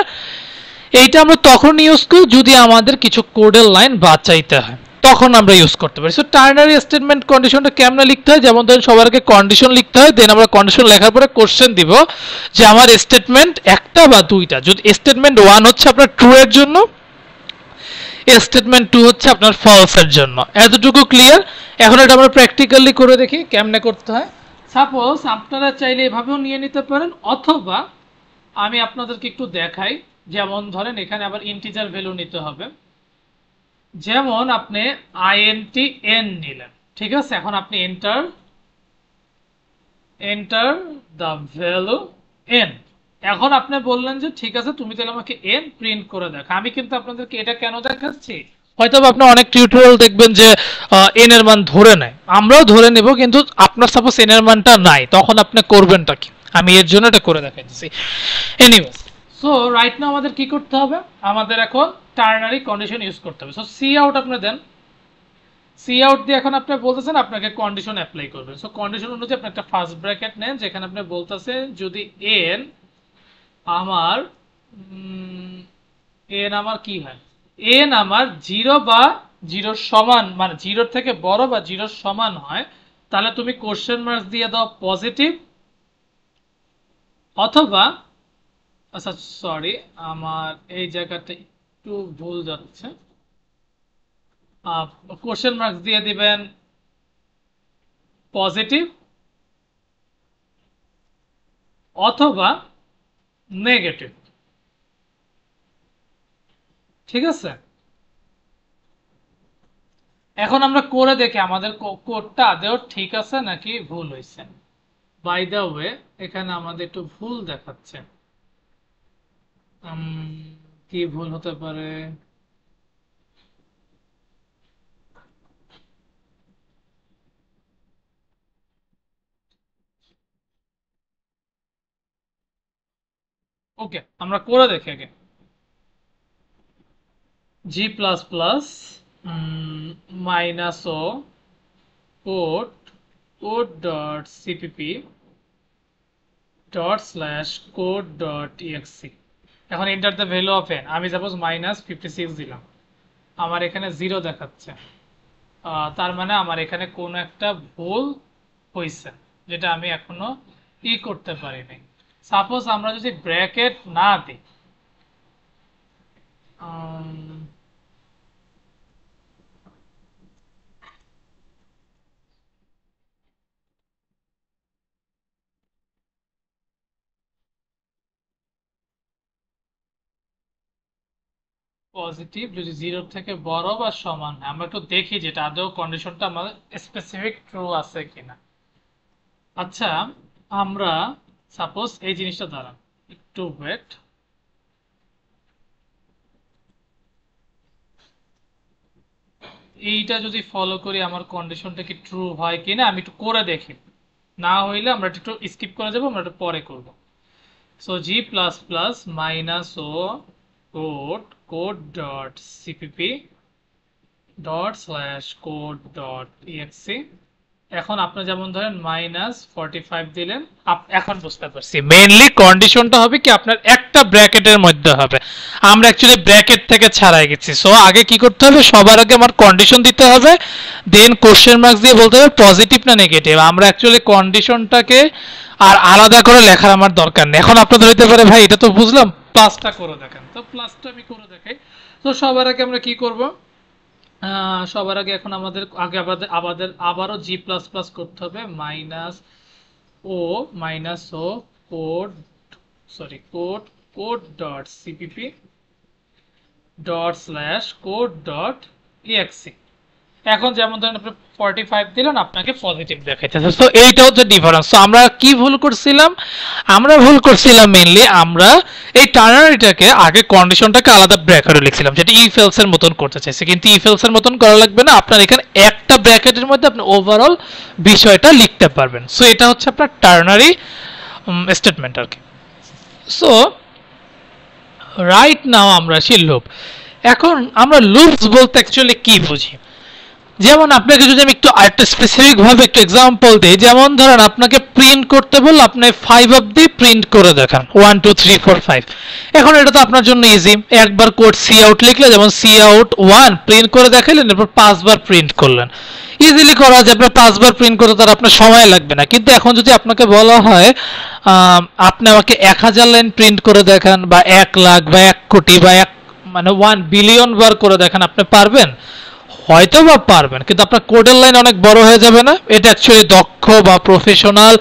A: এইটা আমরা তখন ইউজ করি যদি আমাদের কিছু কোডের লাইন বাঁচাইতে হয়, তখন আমরা ইউজ করতে পারি। সো টার্নারি স্টেটমেন্ট কন্ডিশনটা কেমনে লিখতে হয়? যেমন ধরেন সবার আগে কন্ডিশন লিখতে হয়, দেন আমরা কন্ডিশন লেখার পরে কোশ্চেন দিব যে আমার স্টেটমেন্ট একটা বা দুইটা। যদি স্টেটমেন্ট 1 হচ্ছে আপনার ট্রু এর জন্য, স্টেটমেন্ট 2 হচ্ছে আপনার ফলস এর জন্য। এতটুকু ক্লিয়ার? এখন এটা আমরা প্র্যাকটিক্যালি করে দেখি কেমনে করতে হয়। সাপোজ আপনারা চাইলে এভাবেও নিয়ে নিতে পারেন, অথবা আমি আপনাদেরকে একটু দেখাই। যেমন ধরেন এখানে আবার ইন্টিজার ভ্যালু নিতে হবে। যেমন আপনি INTN নিলেন, ঠিক আছে? এখন আপনি এন্টার দ্য ভ্যালু n। এখন আপনি বললেন যে ঠিক আছে, তুমি তাহলে আমাকে n প্রিন্ট করে দেখো। আমি কিন্তু আপনাদেরকে এটা কেন দেখাচ্ছি, হয়তো আপনি অনেক টিউটোরিয়াল দেখবেন যে n এর মান ধরে নেয়, আমরাও ধরে নেব, কিন্তু আপনার সাপোজ n এর মানটা নাই, তখন আপনি করবেনটা কি? আমি এর জন্য এটা করে দেখাচ্ছি। এনিওয়েজ, সো রাইট নাও আমাদের কি করতে হবে? আমাদের এখন টার্নারি কন্ডিশন ইউজ করতে হবে। সো সি আউট আপনি দেন। সি আউট দিয়ে এখন আপনি বলতেছেন আপনাকে কন্ডিশন অ্যাপ্লাই করবেন। সো কন্ডিশন অনুযায়ী আপনি একটা ফার্স্ট ব্র্যাকেট নেন, যেখানে আপনি বলতেছেন যদি n আমার কি হয়, n আমার 0 বা 0 সমান, মানে 0 থেকে বড় বা 0 সমান হয়, তাহলে তুমি কোশ্চেন মার্ক দিয়ে দাও পজিটিভ, অথবা আচ্ছা সরি, আমার এই জায়গাটা একটু ভুল যাচ্ছে। কোশ্চেন মার্ক দিয়ে দিবেন পজিটিভ অথবা নেগেটিভ, ঠিক আছে? এখন আমরা করে দেখি আমাদের কোডটা আদৌ ঠিক আছে নাকি ভুল হয়েছে। বাই দ্য ওয়ে, এখানে আমাদের একটু ভুল দেখাচ্ছে। কি ভুল হতে পারে? ওকে, আমরা করে দেখি আগে। জি প্লাস প্লাস মাইনাস ও code code dot CPP dot slash code dot exe. এখন enter the value of N. আমি সাপোজ -56 দিলাম, আমার এখানে 0 দেখাচ্ছে। তার মানে আমার এখানে কোনো একটা ভুল হয়েছে, যেটা আমি এখনো করতে পারিনি। সাপোজ আমরা যদি ব্র্যাকেট না দিই, পজিটিভ যদি 0 থেকে বড় বা সমান হয়, আমরা একটু দেখি যেটা আদৌ কন্ডিশনটা আমাদের স্পেসিফিক ট্রু আছে কিনা। আচ্ছা, আমরা সাপোজ এই জিনিসটা দাঁড়ান, একটু ওয়েট। এইটা যদি ফলো করি আমার কন্ডিশনটা কি ট্রু হয় কিনা আমি একটু করে দেখি। না হইলে আমরা একটু স্কিপ করে যাবো, আমরা একটু পরে করব। সো জি প্লাস প্লাস মাইনাস ও code code dot CPP dot slash code dot exe. এখন আপনি যেমন ধরেন -45 দিলেন, এখন বুঝতে পারছি মেইনলি কন্ডিশনটা হবে কি আপনার একটা ব্র্যাকেটের মধ্যে হবে। আমরা অ্যাকচুয়ালি ব্র্যাকেট থেকে ছাড়াই গেছি। সো আগে কি করতে হবে, সবার আগে আমার কন্ডিশন দিতে হবে, দেন কোশ্চেন মার্কস দিয়ে বলতে হবে পজিটিভ না নেগেটিভ। আমরা অ্যাকচুয়ালি কন্ডিশনটাকে আর আলাদা করে লেখার আমার দরকার নেই। এখন আপনাদের হইতে পারে ভাই এটা তো বুঝলাম, প্লাসটা করে দেখেন। তো প্লাসটা আমি করে দেখাই। তো সবার আগে আমরা কি করব, সবার আগে এখন আমাদের আগে আবারও জি প্লাস প্লাস করতে হবে। মাইনাস ও code code code dot CPP dot slash code dot exe. এখন যেমন ধরেন আপনি 45 দিলেন, আপনাকে পজিটিভ দেখাইতেছে। সো এইটা হচ্ছে ডিফারেন্স। সো আমরা কি ভুল করছিলাম? আমরা ভুল করছিলাম মেইনলি আমরা এই টার্নারিটাকে আগে কন্ডিশনটাকে আলাদা ব্র্যাকেটে লিখছিলাম, যেটা ইফ এলস এর মতন করতে চাইছে, কিন্তু ইফ এলস এর মতন করা লাগবে না। আপনার এখানে একটা ব্র্যাকেটের মধ্যে আপনি ওভারঅল বিষয়টা লিখতে পারবেন। সো এটা হচ্ছে আপনার টার্নারি স্টেটমেন্ট আর কি। সো রাইট নাও আমরা আসি লুপ। এখন আমরা লুপস বলতে অ্যাকচুয়ালি কি বুঝি? যেমন আপনাকে যদি আমি একটু আরেকটা স্পেসিফিক ভাবে একটু এক্সাম্পল দিই, যেমন ধরেন আপনাকে প্রিন্ট করতে বললে আপনি 5 অবধি প্রিন্ট করে দেখান, 1 2 3 4 5। এখন এটা তো আপনার জন্য ইজি, একবার কোড সি আউট লিখলে, যেমন সি আউট 1 প্রিন্ট করে দেখাইলেন, এরপর 5 বার প্রিন্ট করলেন, ইজিলি করা যায়। আপনার 5 বার প্রিন্ট করতে তার আপনার সময় লাগবে না। কিন্তু এখন যদি আপনাকে বলা হয় আপনি আমাকে 1000 লাইন প্রিন্ট করে দেখান, বা 1 লাখ বা 1 কোটি বা 1 মানে 1 বিলিয়ন বার করে দেখান, আপনি পারবেন? হয়তো বা পারবেন, কিন্তু আপনার কোডের লাইন অনেক বড় হয়ে যাবে না? এটা অ্যাকচুয়ালি দক্ষ বা প্রফেশনাল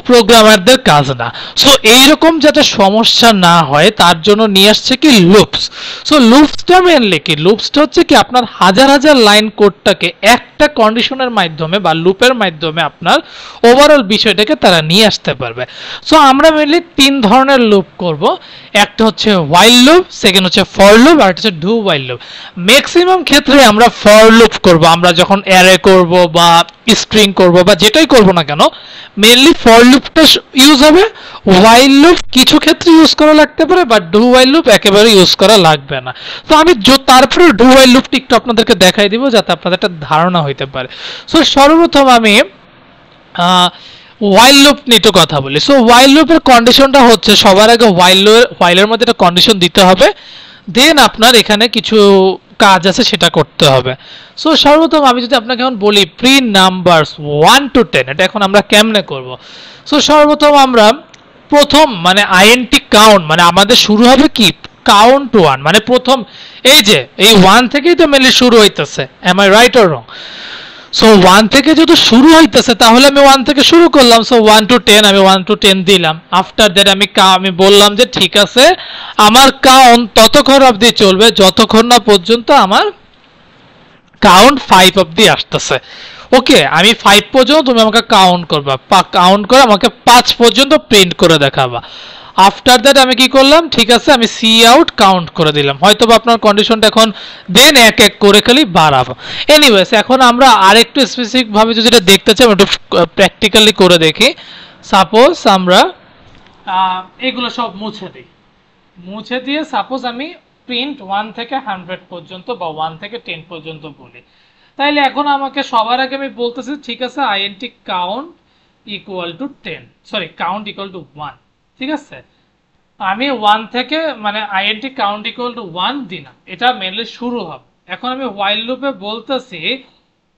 A: প্রোগ্রামারদের কাজ না। সো এইরকম যাতে সমস্যা না হয় তার জন্য নিয়ে আসছে কি লুপস। সো লুপসটা মেনলি কি? লুপসটা হচ্ছে কি আপনার হাজার হাজার লাইন কোডটাকে একটা কন্ডিশনের মাধ্যমে বা লুপের মাধ্যমে আপনার ওভারঅল বিষয়টাকে তারা নিয়ে আসতে পারবে। সো আমরা মেনলি 3 ধরনের লুপ করব। একটা হচ্ছে while লুপ, সেকেন্ড হচ্ছে ফর লুপ, আর একটা হচ্ছে ডু while লুপ। ম্যাক্সিমাম ক্ষেত্রে আমরা ফর লুপ করব, আমরা যখন অ্যারে করব বা স্ট্রিং করব বা যেটাই করব না কেন, মেইনলি ফর লুপটা ইউজ হবে। while লুপ কিছু ক্ষেত্রে ইউজ করা লাগতে পারে, বাট ডু while লুপ একেবারে ইউজ করা লাগবে না। তো আমি তারপরে ডু while লুপটা একটু আপনাদেরকে দেখাই দিব যাতে আপনাদের একটা ধারণা হইতে পারে। সো সর্বপ্রথম আমি while লুপ নিয়ে একটু কথা বলি। সো while লুপের কন্ডিশনটা হচ্ছে সবার আগে while এর মধ্যে একটা কন্ডিশন দিতে হবে, দেন আপনার এখানে কিছু কাজ আছে সেটা করতে হবে। সো সর্বপ্রথম আমি যদি আপনাকে এখন বলি প্রিন্ট নাম্বারস 1 to 10, এটা এখন আমরা কেমনে করব? সো সর্বপ্রথম আমরা প্রথম মানে আইএনটি কাউন্ট, মানে আমাদের শুরু হবে কি কাউন্ট 1, মানে প্রথম এই যে এই 1 থেকেই তো মেনলি শুরু হইতেছে। Am I right or wrong? So 1 থেকে যেহেতু শুরু হইতেছে তাহলে আমি 1 থেকে শুরু করলাম। সো 1 to 10 আমি 1 to 10 দিলাম। আফটার দ্যাট আমি বললাম যে ঠিক আছে আমার কাউন্ট ততক্ষণ অবধি চলবে যতক্ষণ না পর্যন্ত আমার কাউন্ট 5 অবধি আসতেছে। ওকে, আমি 5 পর্যন্ত তুমি আমাকে কাউন্ট করবা, কাউন্ট করে আমাকে 5 পর্যন্ত প্রিন্ট করে দেখাবা। আফটার দ্যাট আমি কি করলাম, ঠিক আছে আমি সি আউট কাউন্ট করে দিলাম। হয়তো বা আপনার কন্ডিশনটা এখন দেন এক এক করে খালি বাড়াবো। এনিওয়েজ এখন আমরা আরেকটু স্পেসিফিক ভাবে যদি এটা দেখতে চাই, একটু প্র্যাকটিক্যালি করে দেখি। সাপোজ আমরা এগুলো সব মুছে দিই, মুছে দিয়ে সাপোজ আমি প্রিন্ট 1 থেকে 100 পর্যন্ত বা 1 থেকে 10 পর্যন্ত বলি। তাইলে এখন আমাকে সবার আগে আমি বলতেছি ঠিক আছে int count equal to 10, sorry count equal to 1। ঠিক আছে, আমি 1 থেকে মানে আইএনটি কাউন্ট ইকুয়াল টু 1 দিলাম, এটা মেনলি শুরু হবে। এখন আমি while লুপে বলতেছি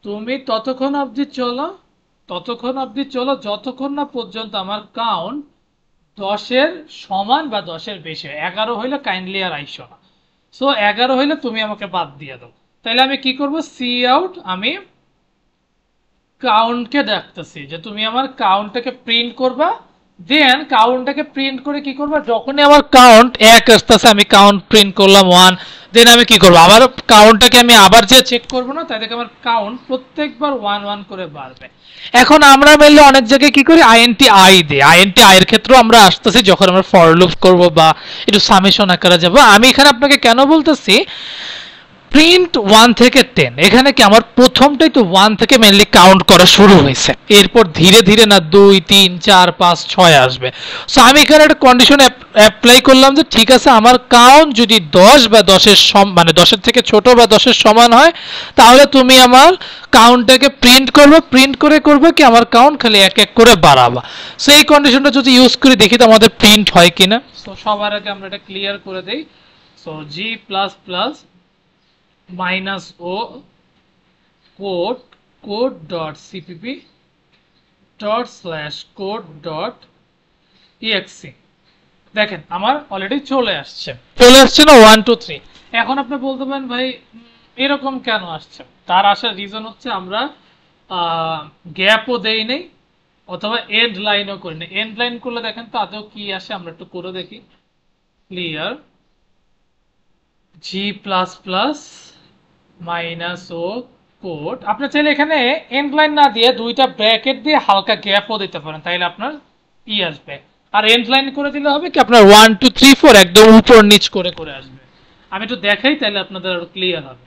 A: তুমি ততক্ষণ অবধি চলো যতক্ষণ না পর্যন্ত আমার কাউন্ট 10-এর সমান বা 10-এর বেশি হয়। 11 হইলে কাইন্ডলি আর আইসো না। সো 11 হইলে তুমি আমাকে বাদ দিয়ে দাও। তাইলে আমি কি করব, সি আউট আমি কাউন্টকে ডাকতেছি যে তুমি আমার কাউন্টটাকে প্রিন্ট করবা। দেন কাউন্টটাকে প্রিন্ট করে কি করবা, যখনই আমার কাউন্ট 1 আসতেছে আমি কাউন্ট প্রিন্ট করলাম 1। দেন আমি কি করব, আবার কাউন্টটাকে আমি আবার যে চেক করব না, তাই দেখে আমার কাউন্ট প্রত্যেকবার 1 1 করে বাড়বে। এখন আমরা মেনলি অনেক জায়গায় কি করি আইএনটি আই দিই। আইএনটি আই এর ক্ষেত্রেও আমরা আসতেছি যখন আমরা ফর লুপ করব বা একটু সামেশন আকারে যাব। আমি এখানে আপনাকে কেন বলতেছি প্রিন্ট 1 থেকে 10, এখানে কি আমার প্রথমটাই তো 1 থেকে মেনলি কাউন্ট করা শুরু হয়েছে, এরপর ধীরে ধীরে না 2 3 4 5 6 আসবে। সো আমি এখানে একটা কন্ডিশন অ্যাপ্লাই করলাম যে ঠিক আছে আমার কাউন্ট যদি 10 বা 10-এর মানে 10-এর থেকে ছোট বা 10-এর সমান হয় তাহলে তুমি আমার কাউন্টটাকে প্রিন্ট করবে, প্রিন্ট করে করবে কি আমার কাউন্ট খালি এক এক করে বাড়াবা। সো এই কন্ডিশনটা যদি ইউজ করি দেখি তো আমাদের প্রিন্ট হয় কিনা। সো সবার আগে আমরা এটা ক্লিয়ার করে দেই। সো জি প্লাস প্লাস মাইনাস ও code dot CPP dot slash code dot exe. দেখেন আমার অলরেডি চলে আসছে না 1 2 3। এখন আপনি বলতে পারেন ভাই এরকম কেন আসছে? তার আসার রিজন হচ্ছে আমরা গ্যাপও দেই নেই অথবা এন্ড লাইনও করি না। এন্ড লাইন করলে দেখেন তো আদৌ কি আসে, আমরা একটু করে দেখি। ক্লিয়ার জি প্লাস প্লাস মাইনাস ও কোড, আপনি চাইলে এখানে এন্ড লাইন না দিয়ে দুইটা ব্র্যাকেট দিয়ে হালকা গ্যাপও দিতে পারেন, তাইলে আপনার আসবে। আর এন্ড লাইন করে দিলে হবে কি আপনার 1 2 3 4 একদম উপর নিচ করে করে আসবে। আমি একটু দেখাই তাহলে আপনাদের আরো ক্লিয়ার হবে।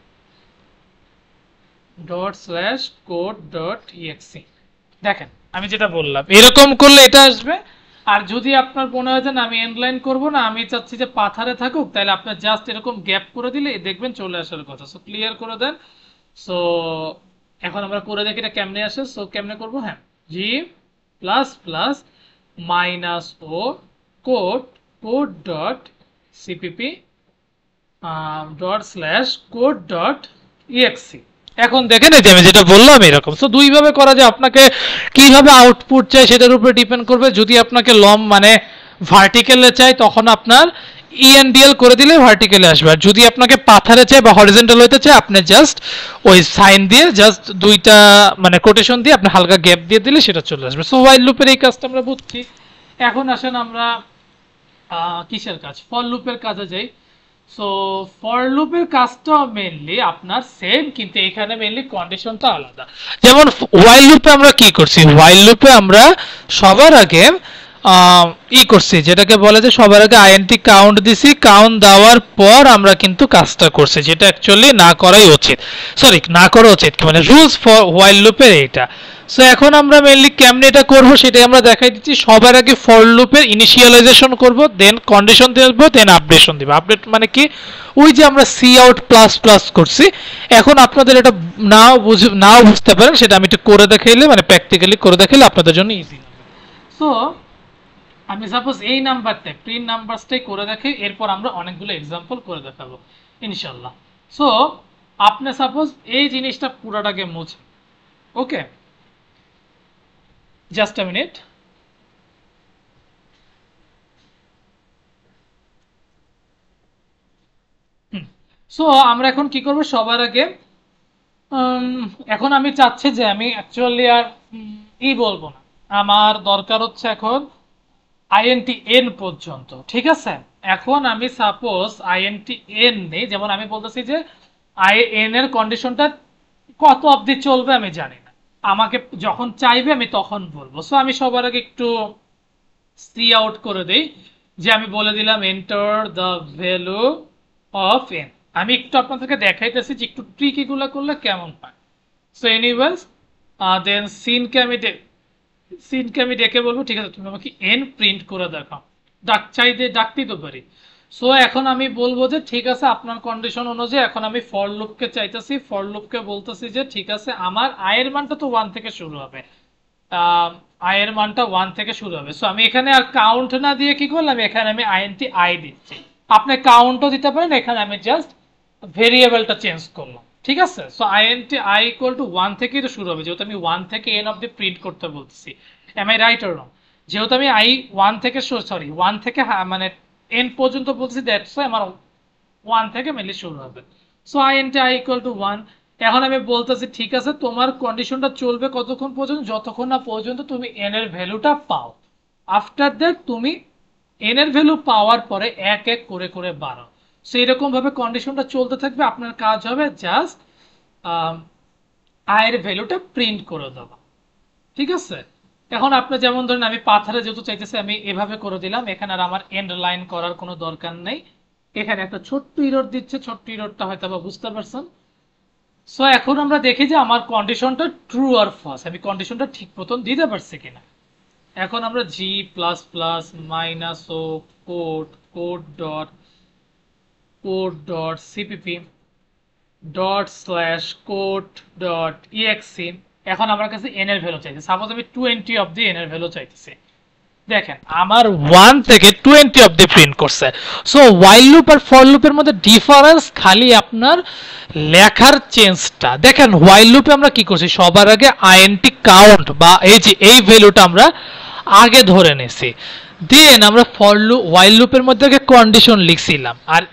A: ./code.exe, দেখেন আমি যেটা বললাম এরকম করলে এটা আসবে। আর যদি আপনার মনে হয় যে আমি এন্ড লাইন করবো না, আমি চাচ্ছি যে পাথারে থাকুক, তাহলে আপনার জাস্ট এরকম গ্যাপ করে দিলে দেখবেন চলে আসার কথা। সো ক্লিয়ার করে দেন। সো এখন আমরা করে দেখি এটা কেমনে আসে। সো কেমনে করবো, হ্যাঁ, জি প্লাস প্লাস মাইনাস ও code code dot CPP ./code.exe। এখন দেখেন এই যে আমি যেটা বললাম এরকম। সো দুই ভাবে করা যায়, আপনাকে কিভাবে আউটপুট চাই সেটার উপরে ডিপেন্ড করবে। যদি আপনাকে লম মানে ভার্টিক্যালে চাই তখন আপনার ইএনডিএল করে দিলে ভার্টিক্যালে আসবে। আর যদি আপনাকে পাথারে চাই বা হরিজন্টাল হইতে চাই, আপনি জাস্ট ওই সাইন দিয়ে জাস্ট দুইটা মানে কোটেশন দিয়ে আপনি হালকা গ্যাপ দিয়ে দিলে সেটা চলে আসবে। সো হোয়াইল লুপের এই কাজটা আমরা বুঝছি। এখন আসেন আমরা কিসের কাজ, ফর লুপের কাজে যাই। সো ফর লুপের কাজটা মেইনলি আপনার সেম, কিন্তু এখানে মেইনলি কন্ডিশনটা আলাদা। যেমন হোয়াইল লুপে আমরা কি করছি, হোয়াইল লুপে আমরা সবার আগে করছি যেটাকে বলে যে সবার আগে আইএনটি কাউন্ট দিছি, কাউন্ট দেওয়ার পর আমরা কিন্তু কাজটা করছি, যেটা অ্যাকচুয়ালি না করাই উচিত, সরি না করা উচিত মানে রুলস ফর হোয়াইল লুপের এইটা। সো এখন আমরা মেইনলি কেমনে এটা করব সেটাই আমরা দেখাই দিচ্ছি। সবার আগে ফর লুপের ইনিশিয়ালাইজেশন করব, দেন কন্ডিশন দেব, দেন আপডেশন দিব। আপডেট মানে কি, ওই যে আমরা সি আউট প্লাস প্লাস করছি। এখন আপনাদের এটা নাও বুঝতে পারেন, সেটা আমি একটু করে দেখাইলে মানে প্র্যাকটিক্যালি করে দেখাইলে আপনাদের জন্য ইজি হবে। সো আমি সাপোজ এই নাম্বারটা প্রিন্ট নাম্বারসটাই করে দেখাই, এরপর আমরা অনেকগুলো এক্সাম্পল করে দেখাবো ইনশাল্লাহ। সো আপনি সাপোজ এই জিনিসটা পুরোটাকে মুছে, ওকে, জাস্ট আ মিনিট। সো আমরা এখন কি করব, সবার আগে এখন আমি চাচ্ছি যে আমি অ্যাকচুয়ালি আর বলবো না, আমার দরকার হচ্ছে এখন আইএনটি এন পর্যন্ত, ঠিক আছে। এখন আমি সাপোজ আইএনটি এন নেই, যেমন আমি বলতেছি যে আই এন এর কন্ডিশনটা কত অবধি চলবে আমি জানি না, আমাকে যখন চাইবে আমি তখন বলবো। সো আমি সবার আগে একটু সি আউট করে দেই, যে আমি বলে দিলাম enter the value of N. আমি একটু আপনাদেরকে দেখাইতেছি যে একটু ট্রিক এগুলো করলে কেমন হয়। সো এনিওয়েজ দেন সিনকে আমি ডেকে বলবো ঠিক আছে তুমি আমাকে এন প্রিন্ট করে দেখাও, ডাকতেই তো পারি। সো এখন আমি বলবো যে ঠিক আছে আপনার কন্ডিশন অনুযায়ী এখন আমি ফর লুপকে চাইতেছি, ফর লুপকে বলতেছি যে ঠিক আছে আমার আয়ের মানটা তো 1 থেকে শুরু হবে, আয়ের মানটা 1 থেকে শুরু হবে। সো আমি এখানে আর কাউন্ট না দিয়ে কি করলাম, এখানে আমি আইএনটি আই দিচ্ছি। আপনি কাউন্টও দিতে পারেন, এখানে আমি জাস্ট ভেরিয়েবলটা চেঞ্জ করলাম, ঠিক আছে। So int I equal to 1 থেকেই তো শুরু হবে, যেহেতু আমি 1 থেকে এন অবধি প্রিন্ট করতে বলতেছি। Am I right or wrong? যেহেতু আমি আই 1 থেকে সরি 1 থেকে মানে এন পর্যন্ত বলতেছি, দ্যাটস ওয়াই আমার 1 থেকে মেনলি শুরু হবে। So int I equal to 1। এখন আমি বলতেছি ঠিক আছে তোমার কন্ডিশনটা চলবে কতক্ষণ পর্যন্ত, যতক্ষণ না পর্যন্ত তুমি এন এর ভ্যালুটা পাও। আফটার দ্যাট তুমি এন এর ভ্যালু পাওয়ার পরে এক এক করে করে বাড়াও। সো এরকম ভাবে কন্ডিশনটা চলতে থাকবে, আপনার কাজ হবে জাস্ট আয়ের ভ্যালুটা প্রিন্ট করে দেওয়া, ঠিক আছে। এখন আপনি যেমন ধরেন আমি পাথারে যেহেতু চাইতেছি আমি এভাবে করে দিলাম, এখানে আর আমার এন্ড লাইন করার কোনো দরকার নেই। এখানে একটা ছোট্ট ইরর দিচ্ছে, ছোট্ট ইররটা হয়তো বা বুঝতে পারছেন। সো এখন আমরা দেখি যে আমার কন্ডিশনটা ট্রু আর ফলস, আমি কন্ডিশনটা ঠিক মতন দিতে পারছি কিনা। এখন আমরা জি প্লাস প্লাস মাইনাস ও code code dot code.cpp ./code.exe। এখন আমার কাছে n এর ভ্যালু চাইছে, সাপোজ আমি 20 অবধি n এর ভ্যালু চাইতেছি। দেখেন আমার 1 থেকে 20 অবধি প্রিন্ট করছে। সো while লুপ আর ফর লুপের মধ্যে ডিফারেন্স খালি আপনার লেখার চেঞ্জটা। দেখেন while লুপে আমরা কি করছি, সবার আগে আইএনটি কাউন্ট বা এই যে এই ভ্যালুটা আমরা আগে ধরে নিছি, দেন আমরা ফর লুপ while লুপের মধ্যে আগে কন্ডিশন লিখছিলাম, আর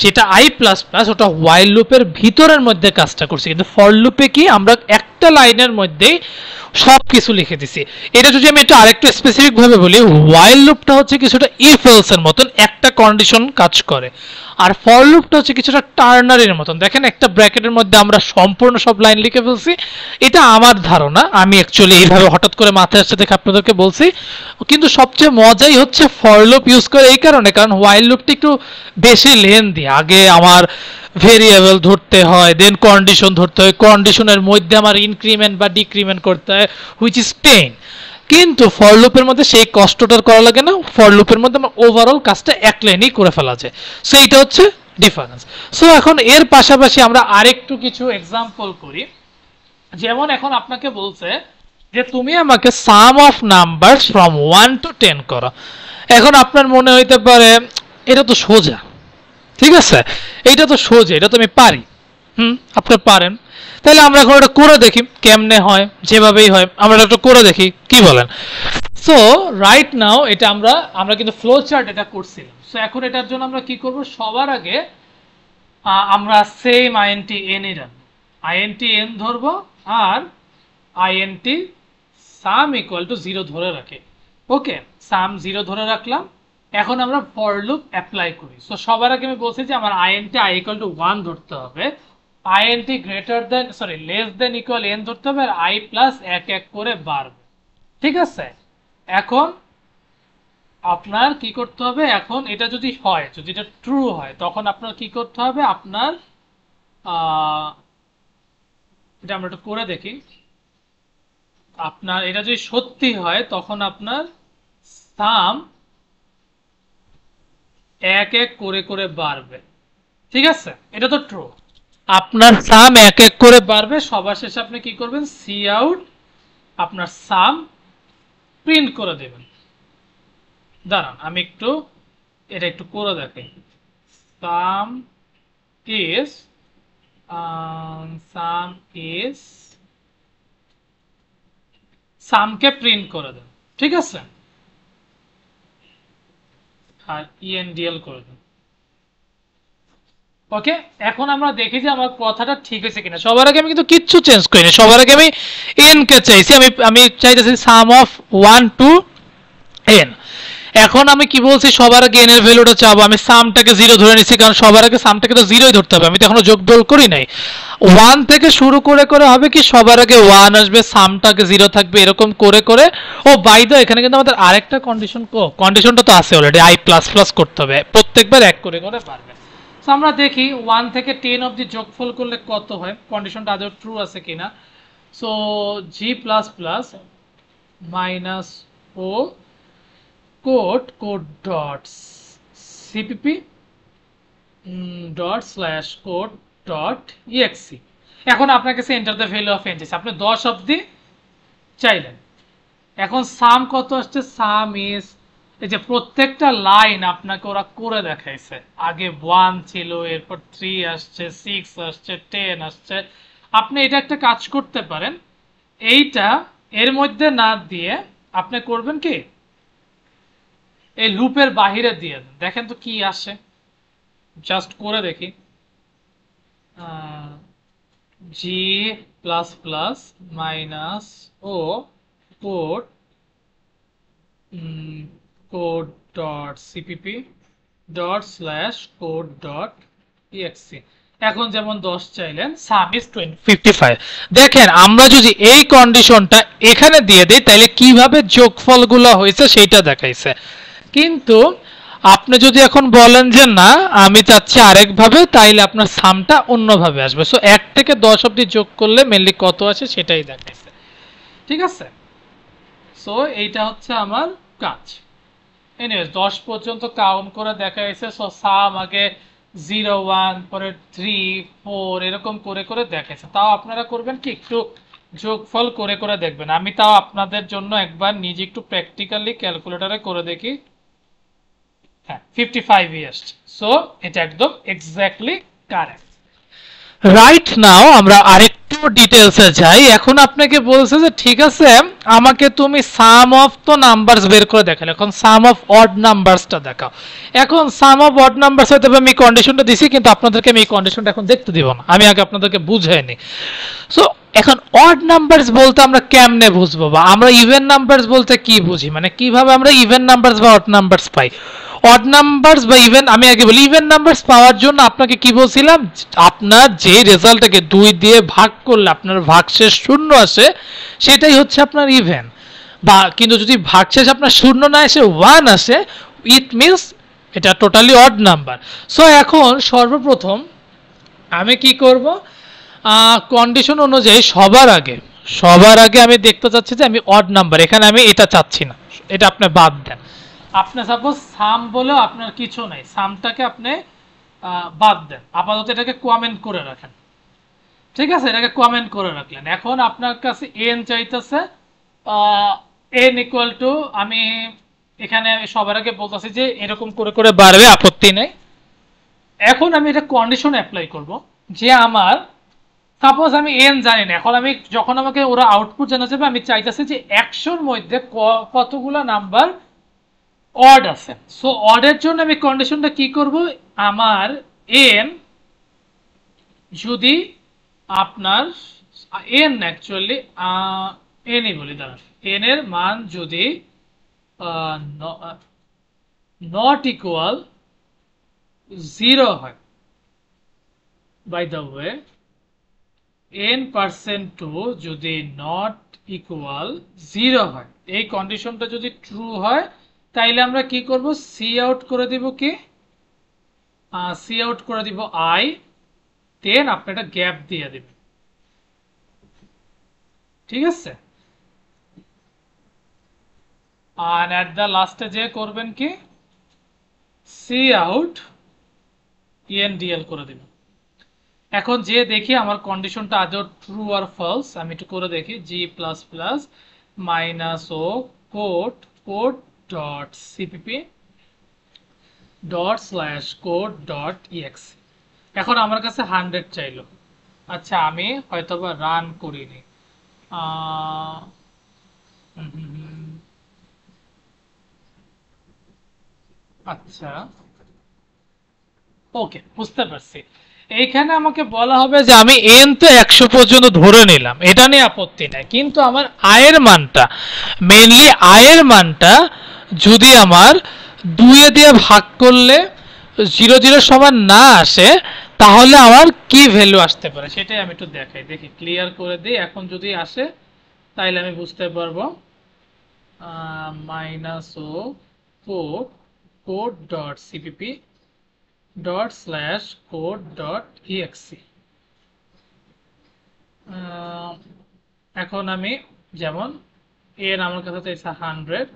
A: যেটা আই প্লাস প্লাস ওটা while লুপের ভিতরের মধ্যে কাজটা করছি। কিন্তু ফর লুপে কি আমরা একটা একটা লাইনের মধ্যেই সবকিছু লিখে দিছি। এটা যদি আমি একটু আরেকটু স্পেসিফিক ভাবে বলি, while লুপটা হচ্ছে কিছুটা if else এর মতন, একটা কন্ডিশন কাজ করে, আর ফর লুপটা হচ্ছে কিছুটা টার্নারির মতন। দেখেন একটা ব্র্যাকেটের মধ্যে আমরা সম্পূর্ণ সব লাইন লিখে ফেলছি। এটা আমার ধারণা, আমি অ্যাকচুয়ালি এইভাবে হঠাৎ করে মাথায় আসছে দেখে আপনাদেরকে বলছি। কিন্তু সবচেয়ে মজাই হচ্ছে ফর লুপ ইউজ করে এই কারণে, কারণ while লুপটা একটু বেশি লেন্থি। আগে আমার ভেরিয়েবল ধরতে হয়, দেন কন্ডিশন ধরতে হয়, কন্ডিশনের মধ্যে আমার ইনক্রিমেন্ট বা ডিক্রিমেন্ট করতে হয়, হুইচ ইজ পেইন। কিন্তু ফর লুপের মধ্যে সেই কষ্টটার করা লাগে না। ফর লুপের মধ্যে আমার ওভারঅল কাজটা এক লাইনেই করে ফেলা যায়। সো এইটা হচ্ছে ডিফারেন্স। সো এখন এর পাশাপাশি আমরা আরেকটু কিছু এক্সাম্পল করি। যেমন এখন আপনাকে বলছে যে তুমি আমাকে সাম অফ নাম্বারস ফ্রম 1 to 10 করো। এখন আপনার মনে হইতে পারে এটা তো সোজা, ঠিক আছে, এইটা তো সোজা, এটা তো আমি পারি। আপনি পারেন, তাহলে আমরা এখন এটা করে দেখি কেমনে হয়। যেভাবেই হয় আমরা এটা করে দেখি, কি বলেন? সো রাইট নাও এটা আমরা কিন্তু ফ্লো চার্ট এটা করছিলাম। সো এখন এটার জন্য আমরা কি করব, সবার আগে আমরা সেম আইএনটি এন এর আইএনটি এন ধরবো, আর আইএনটি সাম ইকুয়াল টু 0 ধরে রাখি। ওকে, সাম 0 ধরে রাখলাম। এখন আমরা ফর লুপ অ্যাপ্লাই করি। সো সবার আগে আমি বলছি যে আমার আইএনটি আই ইকুয়াল টু 1 ধরতে হবে, int greater than less than equal N ধরতে হবে, আর আই প্লাস এক এক করে বাড়বে। ঠিক আছে, এখন আপনার কি করতে হবে, এখন এটা যদি হয়, যদি এটা ট্রু হয়, তখন আপনার কি করতে হবে, আপনার এটা আমরা একটু করে দেখি। আপনার এটা যদি সত্যি হয় তখন আপনার সাম এক এক করে করে বাড়বে। ঠিক আছে, এটা তো ট্রু। আপনার সাম এক এক করে বাড়বে, সবার শেষে আপনি কি করবেন, সি আউট আপনার সাম প্রিন্ট করে দেবেন। দাঁড়ান আমি একটু এটা একটু করে দেখাই। সাম ইজ সামকে প্রিন্ট করে দেন। ঠিক আছে, আর ইএনডিএল করে দেন। ওকে, এখন আমরা দেখি যে আমার কথাটা ঠিক হয়েছে কিনা। সবার আগে আমি কিন্তু কিচ্ছু চেঞ্জ করিনি, সবার আগে আমি এন কে চাইছি, আমি চাইতেছি সাম অফ 1 to n। এখন আমি কি বলছি, সবার আগে n এর ভ্যালুটা চাবো। আমি সামটাকে 0 ধরে নিছি, কারণ সবার আগে সামটাকে তো 0ই ধরতে হবে, আমি তো এখনো যোগফল করি নাই। 1 থেকে শুরু করে করে হবে কি, সবার আগে 1 আসবে, সামটাকে 0 থাকবে, এরকম করে করে। ও বাই দ্য এখানে কিন্তু আমাদের আরেকটা কন্ডিশনটা তো আছে অলরেডি, i প্লাস প্লাস করতে হবে, প্রত্যেকবার এক করে করে বাড়বে। সো আমরা দেখি 1 থেকে 10 অবধি যোগফল করলে কত হয়, কন্ডিশনটা আদৌ ট্রু আছে কিনা। সো জি প্লাস প্লাস মাইনাস ও code dot CPP dot slash code dot exe. এখন আপনার কাছে enter the value of n, আপনি 10 অবধি চাইলেন। এখন সাম কত আসছে, সাম ইজ, এই যে প্রত্যেকটা লাইন আপনাকে ওরা করে দেখাইছে। আগে 1 ছিল, এরপর 3 আসছে, 6 আসছে, 10 আসছে। আপনি এটা একটা কাজ করতে পারেন, এইটা এর মধ্যে না দিয়ে আপনি করবেন কি, এই লুপের বাহিরে দিয়ে দেন, দেখেন তো কি আসে। জাস্ট করে দেখি, জি প্লাস প্লাস মাইনাস ও code code dot CPP dot slash code dot exe. এখন যেমন 10 চাইলেন, সাম ইজ 55। দেখেন আমরা যদি এই কন্ডিশনটা এখানে দিয়ে দেই, তাহলে কিভাবে যোগফলগুলো হয়েছে সেটা দেখাইছে। কিন্তু আপনি যদি এখন বলেন যে না আমি চাচ্ছি আরেকভাবে, তাইলে আপনার সামটা অন্যভাবে আসবে। সো 1 থেকে 10 অবধি যোগ করলে মেনলি কত আসে সেটাই দেখাইছে। ঠিক আছে, সো এইটা হচ্ছে আমার কাজ। এনিওয়েজ 10 পর্যন্ত কাউন্ট করে দেখাইছে। সো সাম আগে 0 1 পরে 3 4 এরকম করে করে দেখাইছে। তাও আপনারা করবেন কি, একটু যোগফল করে করে দেখবেন। আমি তাও আপনাদের জন্য একবার নিজে একটু প্র্যাকটিক্যালি ক্যালকুলেটরে করে দেখি। হ্যাঁ, 55 ইয়ার্স। সো এটা একদম এক্স্যাক্টলি কারেক্ট। রাইট নাও আমরা আরেকটু ডিটেইলসে যাই। এখন আপনাকে বলছে যে ঠিক আছে আমাকে তুমি সাম অফ তো নাম্বারস বের করে দেখালে, এখন সাম অফ অড নাম্বারসটা দেখাও। এখন সাম অফ অড নাম্বারস হয়তো আমি কন্ডিশনটা দিছি, কিন্তু আপনাদেরকে আমি এই কন্ডিশনটা এখন দেখতে দিব না, আমি আগে আপনাদেরকে বুঝাই নি। সো এখন অড নাম্বারস বলতে আমরা কেমনে বুঝবো, বা আমরা ইভেন নাম্বারস বলতে কি বুঝি, মানে কিভাবে আমরা ইভেন নাম্বারস বা অড নাম্বারস পাই? অড নাম্বারস বা ইভেন, আমি আগে বলি ইভেন নাম্বারস পাওয়ার জন্য আপনাকে কি বলছিলাম, আপনার যে রেজাল্টটাকে 2 দিয়ে ভাগ করলে আপনার ভাগশেষ 0 আসে, সেটাই হচ্ছে আপনার ইভেন। বা কিন্তু যদি ভাগশেষ আপনার 0 না এসে 1 আসে, ইট মিনস এটা টোটালি অড নাম্বার। সো এখন সর্বপ্রথম আমি কি করব, কন্ডিশন অনুযায়ী সবার আগে আমি দেখতে চাচ্ছি যে আমি অড নাম্বার, এখানে আমি এটা চাচ্ছি না, এটা আপনি বাদ দেন। আপনি সাপোজ সাম বলেও আপনার কিছু নাই, সামটাকে আপনি বাদ দেন, আপাতত এটাকে কমেন্ট করে রাখেন, ঠিক আছে, এটাকে কমেন্ট করে রাখলেন। এখন আপনার কাছে এন চাইতেছে, এন ইকুয়াল টু, আমি এখানে সবার আগে বলতেছি যে এরকম করে করে বাড়বে, আপত্তি নেই। এখন আমি এটা কন্ডিশন অ্যাপ্লাই করব যে আমার সাপোজ আমি এন জানি না, এখন আমি যখন আমাকে ওরা আউটপুট জানা যাবে, আমি চাইতেছি যে 100-র মধ্যে কতগুলো নাম্বার অড আছে। সো অডের জন্য আমি কন্ডিশনটা কি করব, আমার এন যদি আপনার এন অ্যাকচুয়ালি এনই বলি, দাঁড়ান, এন এর মান যদি নট ইকুয়াল 0 হয়, বাই দ্য ওয়ে n% যদি নট ইকুয়াল 0 হয়, এই কন্ডিশনটা যদি ট্রু হয়, তাইলে আমরা কি করব, সি আউট করে দিব, কি সি আউট করে দিব আই, দেন আপনি একটা গ্যাপ দিয়ে দিবেন, ঠিক আছে। আর এট দ্য লাস্টে যে করবেন কি, সি আউট ইএনডিএল করে দিবেন। এখন যে দেখি আমার কন্ডিশনটা আদৌ ট্রু আর ফলস, আমি একটু করে দেখি, জি প্লাস প্লাস মাইনাস ও code code dot CPP dot slash code dot exe. এখন আমার কাছে 100 চাইলো, আচ্ছা আমি হয়তোবা রান করিনি, আচ্ছা ওকে, বুঝতে পারছি। এইখানে আমাকে বলা হবে যে আমি এন তো 100 পর্যন্ত ধরে নিলাম, এটা নিয়ে আপত্তি নাই, কিন্তু আমার আয়ের মানটা, মেইনলি আয়ের মানটা যদি আমার 2 দিয়ে ভাগ করলে 0 সমান না আসে, তাহলে আমার কি ভ্যালু আসতে পারে সেটাই আমি একটু দেখাই, দেখি ক্লিয়ার করে দিই। এখন যদি আসে তাইলে আমি বুঝতে পারবো, মাইনাস ও code code dot CPP dot slash code dot exe. এখন আমি যেমন এর আমার কাছে চাইছে 100,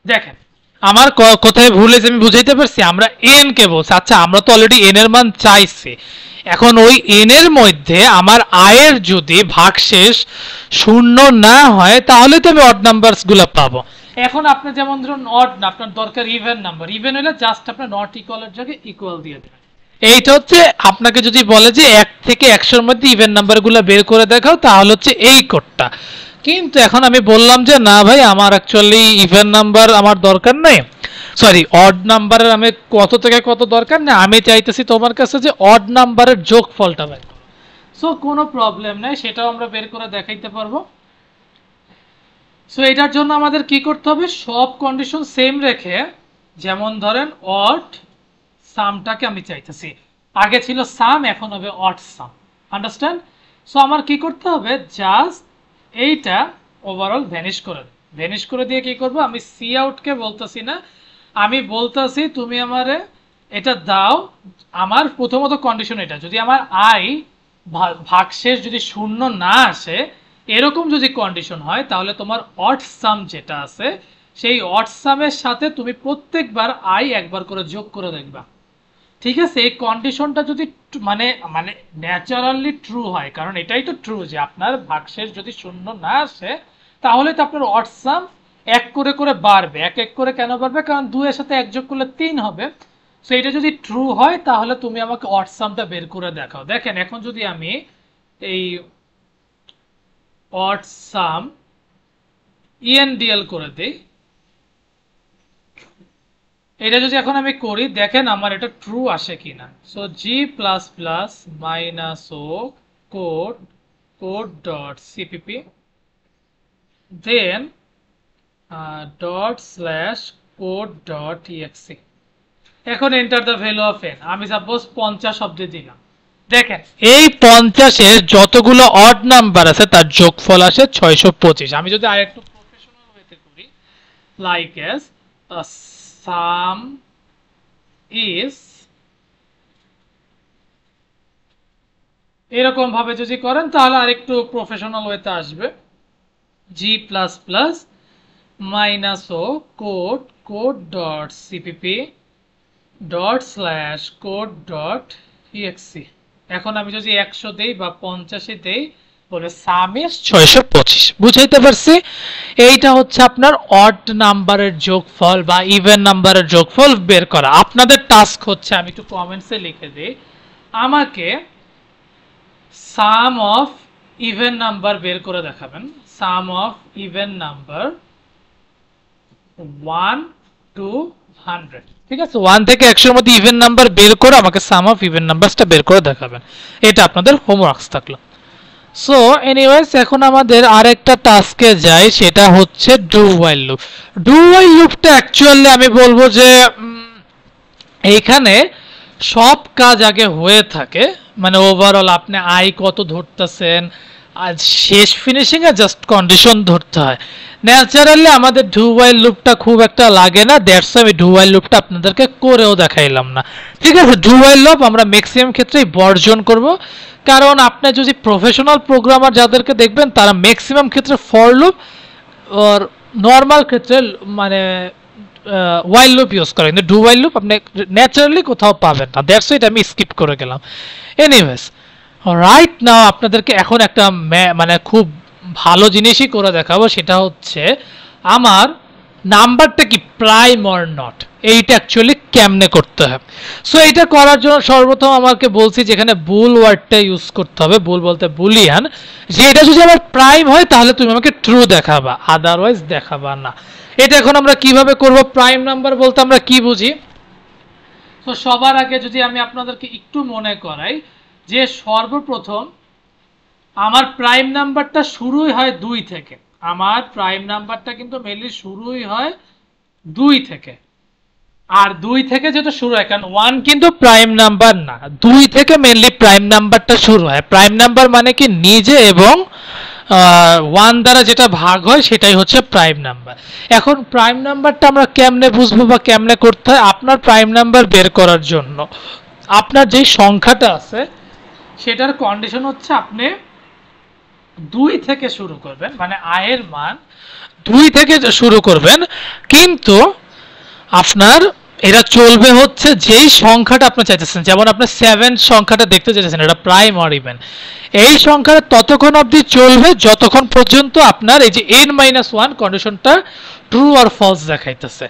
A: দেখেন আমার কোথায় ভুল হয়েছে আমি বুঝাইতে পারছি, আমরা এন কে বলছি, আচ্ছা আমরা তো অলরেডি এন এর মান চাইছি, এখন ওই এন এর মধ্যে আমার আয়ের যদি ভাগশেষ 0 না হয়, তাহলে তো আমি অড নাম্বারস গুলো পাবো। এখন আপনি যেমন ধরুন অড না, আপনার দরকার ইভেন নাম্বার, ইভেন হলে জাস্ট আপনার নট ইকুয়ালের জায়গায় ইকুয়াল দিয়ে দেবেন। এইটা হচ্ছে আপনাকে যদি বলে যে 1 থেকে 100-র মধ্যে ইভেন নাম্বারগুলো বের করে দেখাও, তাহলে হচ্ছে এই কোডটা। কিন্তু এখন আমি বললাম যে না ভাই, আমার অ্যাকচুয়ালি ইভেন নাম্বার আমার দরকার নেই, সরি অড নাম্বারের আমি কত থেকে কত দরকার নেই, আমি চাইতেছি তোমার কাছে যে অড নাম্বারের যোগফলটা বের করো। সো কোনো প্রবলেম নাই, সেটাও আমরা বের করে দেখাইতে পারবো। সো এটার জন্য আমাদের কি করতে হবে, সব কন্ডিশন সেম রেখে, যেমন ধরেন অড সামটাকে আমি চাইতেছি, আগে ছিল সাম, এখন হবে অড সাম, আন্ডারস্ট্যান্ড। সো আমার কি করতে হবে, জাস্ট এইটা ওভারঅল ভ্যানিশ করে দিয়ে কি করব, আমি সি আউটকে বলতেছি না, আমি বলতেছি তুমি আমারে এটা দাও। আমার প্রথমত কন্ডিশন এটা, যদি আমার আই ভাগশেষ যদি 0 না আসে, এরকম যদি কন্ডিশন হয়, তাহলে তোমার অড সাম যেটা আছে, সেই অড সামের সাথে তুমি প্রত্যেকবার আই একবার করে যোগ করে দেখবা, ঠিক আছে। এই কন্ডিশনটা যদি মানে মানে ন্যাচারালি ট্রু হয়, কারণ এটাই তো ট্রু যে আপনার ভাগশেষ যদি 0 না আসে, তাহলে তো আপনার অড সাম এক করে করে বাড়বে। এক এক করে কেন বাড়বে, কারণ 2 এর সাথে 1 যোগ করলে 3 হবে। সো এটা যদি ট্রু হয়, তাহলে তুমি আমাকে অড সামটা বের করে দেখাও। দেখেন এখন যদি আমি এই অড সাম ইএনডিএল করে দেই, এটা যদি এখন আমি করি, দেখেন আমার এটা ট্রু আসে কিনা। সো জি প্লাস প্লাস মাইনাস ও কোড code.cpp then ./code.exe এখন enter the value of n আমি সাপোজ 50 অবধি দিলাম দেখেন এই 50 এর যতগুলো অড নাম্বার আছে তার যোগফল আসে 625 আমি যদি আরেকটু প্রফেশনাল ওয়েতে করি লাইক এস sum is এরকম ভাবে যদি করেন তাহলে আরেকটু প্রফেশনাল ওয়েতে আসবে g++ -o code.cpp ./code.exe এখন আমি যদি 100 দেই বা 50 দেই বলে সাম ইজ 625 বুঝাইতে পারছি এইটা হচ্ছে আপনার অড নাম্বারের যোগফল বা ইভেন নাম্বারের যোগফল বের করা আপনাদের টাস্ক হচ্ছে আমি একটু কমেন্টসে লিখে দেই আমাকে সাম অফ ইভেন নাম্বার বের করে দেখাবেন সাম অফ ইভেন নাম্বার 1 to 100 ঠিক আছে 1 থেকে 100 এর মধ্যে ইভেন নাম্বার বের করে আমাকে সাম অফ ইভেন নাম্বারসটা বের করে দেখাবেন এটা আপনাদের হোমওয়ার্কস থাকলো সো এনিওয়েজ এখন আমাদের আরেকটা টাস্কে যাই সেটা হচ্ছে do while loop do while লুপটা অ্যাকচুয়ালি আমি বলবো যে এইখানে সব কাজ আগে হয়ে থাকে মানে ওভারঅল আপনি আই কত ধরতেছেন আর শেষ ফিনিশিং এ জাস্ট কন্ডিশন ধরতে হয় ন্যাচারালি আমাদের ডু হোয়াইল লুপটা খুব একটা লাগে না দ্যাটস আমি ডু হোয়াইল লুপটা আপনাদেরকে করেও দেখাইলাম না ঠিক আছে ডু হোয়াইল লুপ আমরা ম্যাক্সিমাম ক্ষেত্রেই বর্জন করব কারণ আপনি যদি প্রফেশনাল প্রোগ্রামার যাদেরকে দেখবেন তারা ম্যাক্সিমাম ক্ষেত্রে ফর লুপ আর নরমাল ক্ষেত্রে মানে while loop ইউজ করে কিন্তু ডু while loop আপনি ন্যাচারালি কোথাও পাবেন না দ্যাটস ইট আমি স্কিপ করে গেলাম এনিওয়েজ রাইট নাও আপনাদেরকে এখন একটা মানে খুব ভালো জিনিসই করে দেখাবো সেটা হচ্ছে আমার নাম্বারটা কি প্রাইম অর নট এইটা অ্যাকচুয়ালি কেমনে করতে হয় সো এইটা করার জন্য সর্বপ্রথম আমাকে বলছি যেখানে বুল ওয়ার্ডটা ইউজ করতে হবে বুল বলতে বুলিয়ান যে এটা যদি আমার প্রাইম হয় তাহলে তুমি আমাকে ট্রু দেখাবা আদারওয়াইজ দেখাবা না এটা এখন আমরা কিভাবে করব প্রাইম নাম্বার বলতে আমরা কি বুঝি তো সবার আগে যদি আমি আপনাদেরকে একটু মনে করাই যে সর্বপ্রথম আমার প্রাইম নাম্বারটা শুরুই হয় 2 থেকে আমার প্রাইম নাম্বারটা কিন্তু মেইনলি শুরুই হয় 2 থেকে আর 2 থেকে যেটা শুরু হয় কারণ 1 কিন্তু প্রাইম নাম্বার না 2 থেকে মেইনলি প্রাইম নাম্বারটা শুরু হয় প্রাইম নাম্বার মানে কি নিজে এবং 1 দ্বারা যেটা ভাগ হয় সেটাই হচ্ছে প্রাইম নাম্বার এখন প্রাইম নাম্বারটা আমরা কেমনে বুঝবো বা কেমনে করতে হয় আপনার প্রাইম নাম্বার বের করার জন্য আপনার যে সংখ্যাটা আছে সেটার কন্ডিশন হচ্ছে আপনি 2 থেকে শুরু করবেন মানে i এর মান 2 থেকে শুরু করবেন কিন্তু আপনার এটা চলবে হচ্ছে যেই সংখ্যাটা আপনি চাইতেছেন যেমন আপনি 7 সংখ্যাটা দেখতে চাইতেছেন এটা প্রাইম অর ইভেন এই সংখ্যাটা ততক্ষণ অবধি চলবে যতক্ষণ পর্যন্ত আপনার এই যে n-1 কন্ডিশনটা ট্রু অর ফলস দেখাইতেছে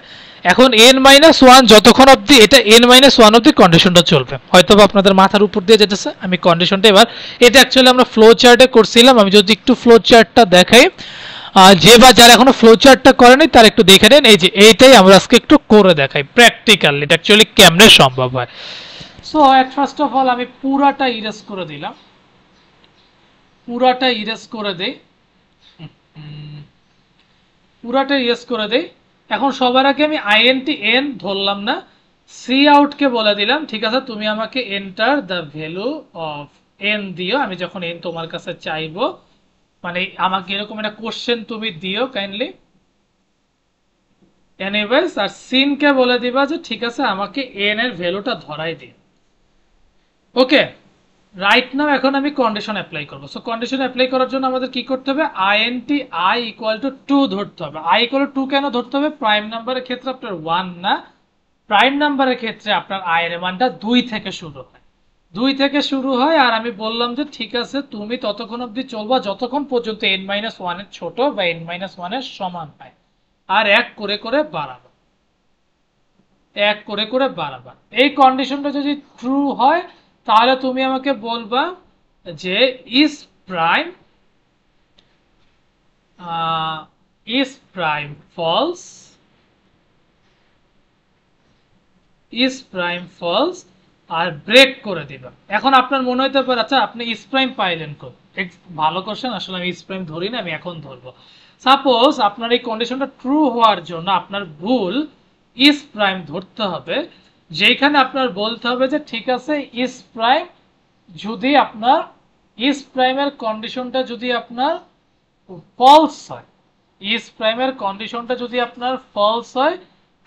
A: এখন n-1 যতক্ষণ অবধি এটা n-1 অবধি কন্ডিশনটা চলবে হয়তোবা আপনাদের মাথার উপর দিয়ে যেতেছে আমি কন্ডিশনটা এবার এটা অ্যাকচুয়ালি আমরা ফ্লো চার্টে করছিলাম আমি যদি একটু ফ্লো চার্টটা দেখাই যে বা যারা এখনো ফ্লো চার্টটা করেনি তারা একটু দেখে নেন এই যে এইটাই আমরা আজকে একটু করে দেখাই প্র্যাকটিক্যালি এটা অ্যাকচুয়ালি কেমনে সম্ভব হয় so at first of all আমি পুরাটা ইরেজ করে দিলাম পুরাটা ইরেজ করে দেই পুরাটা ইরেজ করে দেই এখন সবার আগে আমি আইএনটি এন ধরলাম না সি আউট কে বলে দিলাম ঠিক আছে তুমি আমাকে enter the value of N দিও আমি যখন এন তোমার কাছে চাইবো মানে আমাকে এরকম একটা কোশ্চেন তুমি দিও কাইন্ডলি এনিওয়েজ আর সিন কে বলে দিবা যে ঠিক আছে আমাকে এন এর ভ্যালুটা ধরাই দিও ওকে রাইট নাও এখন আমি কন্ডিশন অ্যাপ্লাই করব সো কন্ডিশন অ্যাপ্লাই করার জন্য আমাদের কি করতে হবে আইএনটি আই ইকুয়াল টু 2 ধরতে হবে আই ইকুয়াল টু 2 কেন ধরতে হবে প্রাইম নাম্বারের ক্ষেত্রে আপনার 1 না প্রাইম নাম্বারের ক্ষেত্রে আপনার আই এর মানটা 2 থেকে শুরু হয় 2 থেকে শুরু হয় আর আমি বললাম যে ঠিক আছে তুমি ততক্ষণ অবধি চলবা যতক্ষণ পর্যন্ত n-1 এর ছোট বা n-1 এর সমান হয় আর এক করে করে বাড়াবা এক করে করে বাড়াবা এই কন্ডিশনটা যদি ট্রু হয় তাহলে তুমি আমাকে বলবা যে is prime false is prime false আর ব্রেক করে দিবা এখন আপনার মনে হইতে পারে আচ্ছা আপনি is prime পাইলেন কই ভালো কোশ্চেন, আসলে আমি ইজ প্রাইম ধরি না, আমি এখন ধরবো। সাপোজ আপনার এই কন্ডিশনটা ট্রু হওয়ার জন্য আপনার ভুল ইজ প্রাইম ধরতে হবে, যেখানে আপনার বলতে হবে যে ঠিক আছে ইজ প্রাইম যদি আপনার ইজ প্রাইমের কন্ডিশনটা যদি আপনার ফলস হয়, ইজ প্রাইমের কন্ডিশনটা যদি আপনার ফলস হয়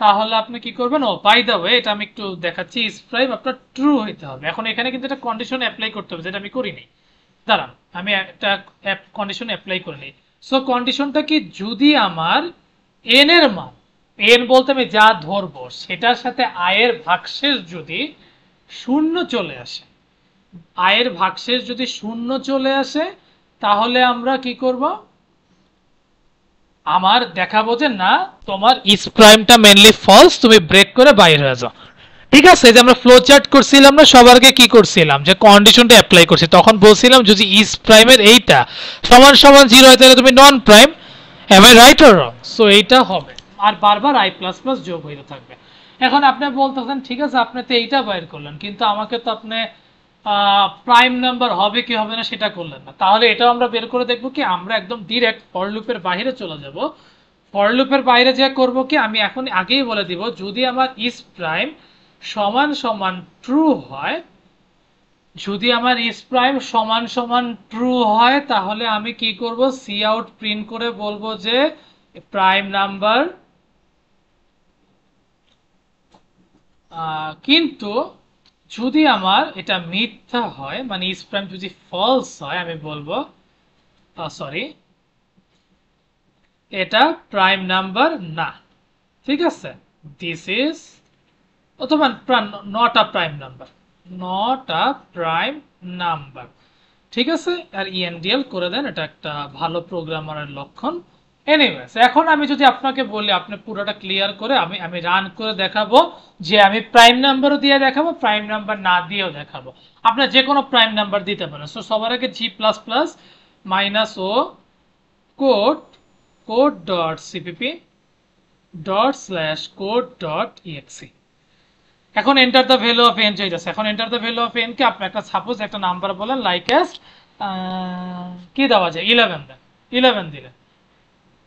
A: তাহলে আপনি কি করবেন, ও বাই দ্য ওয়ে এটা আমি একটু দেখাচ্ছি, ইজ প্রাইম আপনার ট্রু হইতে হবে। এখন এখানে কিন্তু একটা কন্ডিশন অ্যাপ্লাই করতে হবে, যেটা আমি করিনি। দাঁড়ান আমি একটা কন্ডিশন অ্যাপ্লাই করে নিই। সো কন্ডিশনটা কি, যদি আমার এন এর মান, এন বলতে আমি যা ধরবো সেটার সাথে আয়ের ভাগশেষ যদি শূন্য চলে আসে, আয়ের ভাগশেষ যদি শূন্য চলে আসে তাহলে আমরা কি করব, আমার দেখাবো যে না তোমার ইজ প্রাইমটা মেইনলি ফলস, তুমি ব্রেক করে বাইরে হয়ে যাও। ঠিক আছে, যে আমরা ফ্লো চার্ট করছিলাম না, সবার আগে কি করছিলাম যে কন্ডিশনটা অ্যাপ্লাই করছি, তখন বলছিলাম যদি ইজ প্রাইমের এইটা সমান সমান 0 হয় তাহলে তুমি non prime, am I right or wrong? So এইটা হবে, আর বারবার আই প্লাস প্লাস যোগ হইতে থাকবে। এখন আপনি বলতেছেন ঠিক আছে আপনি তো এইটা বাইর করলেন, কিন্তু আমাকে তো আপনি প্রাইম নাম্বার হবে কি হবে না সেটা করলেন না, তাহলে এটাও আমরা বের করে দেখবো কি, আমরা একদম ডিরেক্ট ফর লুপের বাইরে চলে যাব। ফর লুপের বাইরে যা করব কি, আমি এখন আগেই বলে দিব যদি আমার ইজ প্রাইম সমান সমান ট্রু হয়, যদি আমার ইজ প্রাইম সমান সমান ট্রু হয় তাহলে আমি কি করব, সি আউট প্রিন্ট করে বলবো যে প্রাইম নাম্বার, কিন্তু যদি আমার এটা মিথ্যা হয়, মানে ইজ প্রাইম যদি ফলস হয়, আমি বলবো সরি এটা প্রাইম নাম্বার না। ঠিক আছে, দিস ইজ, অথবা not a prime number, not a prime number. ঠিক আছে, আর ইএনডিএল করে দেন, এটা একটা ভালো প্রোগ্রামারের লক্ষণ। এনিওয়েজ এখন আমি যদি আপনাকে বলি, আপনি পুরোটা ক্লিয়ার করে আমি রান করে দেখাবো যে আমি প্রাইম নাম্বারও দিয়ে দেখাবো, প্রাইম নাম্বার না দিয়েও দেখাবো, আপনার যে কোনো প্রাইম নাম্বার দিতে পারেন। সো সবার আগে জি প্লাস প্লাস মাইনাস ও code code dot CPP dot slash code dot exe. এখন enter the value of n চাইতেছে, এখন enter the value of n কে আপনি একটা সাপোজ একটা নাম্বার বলেন, লাইক এস কি দেওয়া যায়, 11 দেন, 11 দিলেন।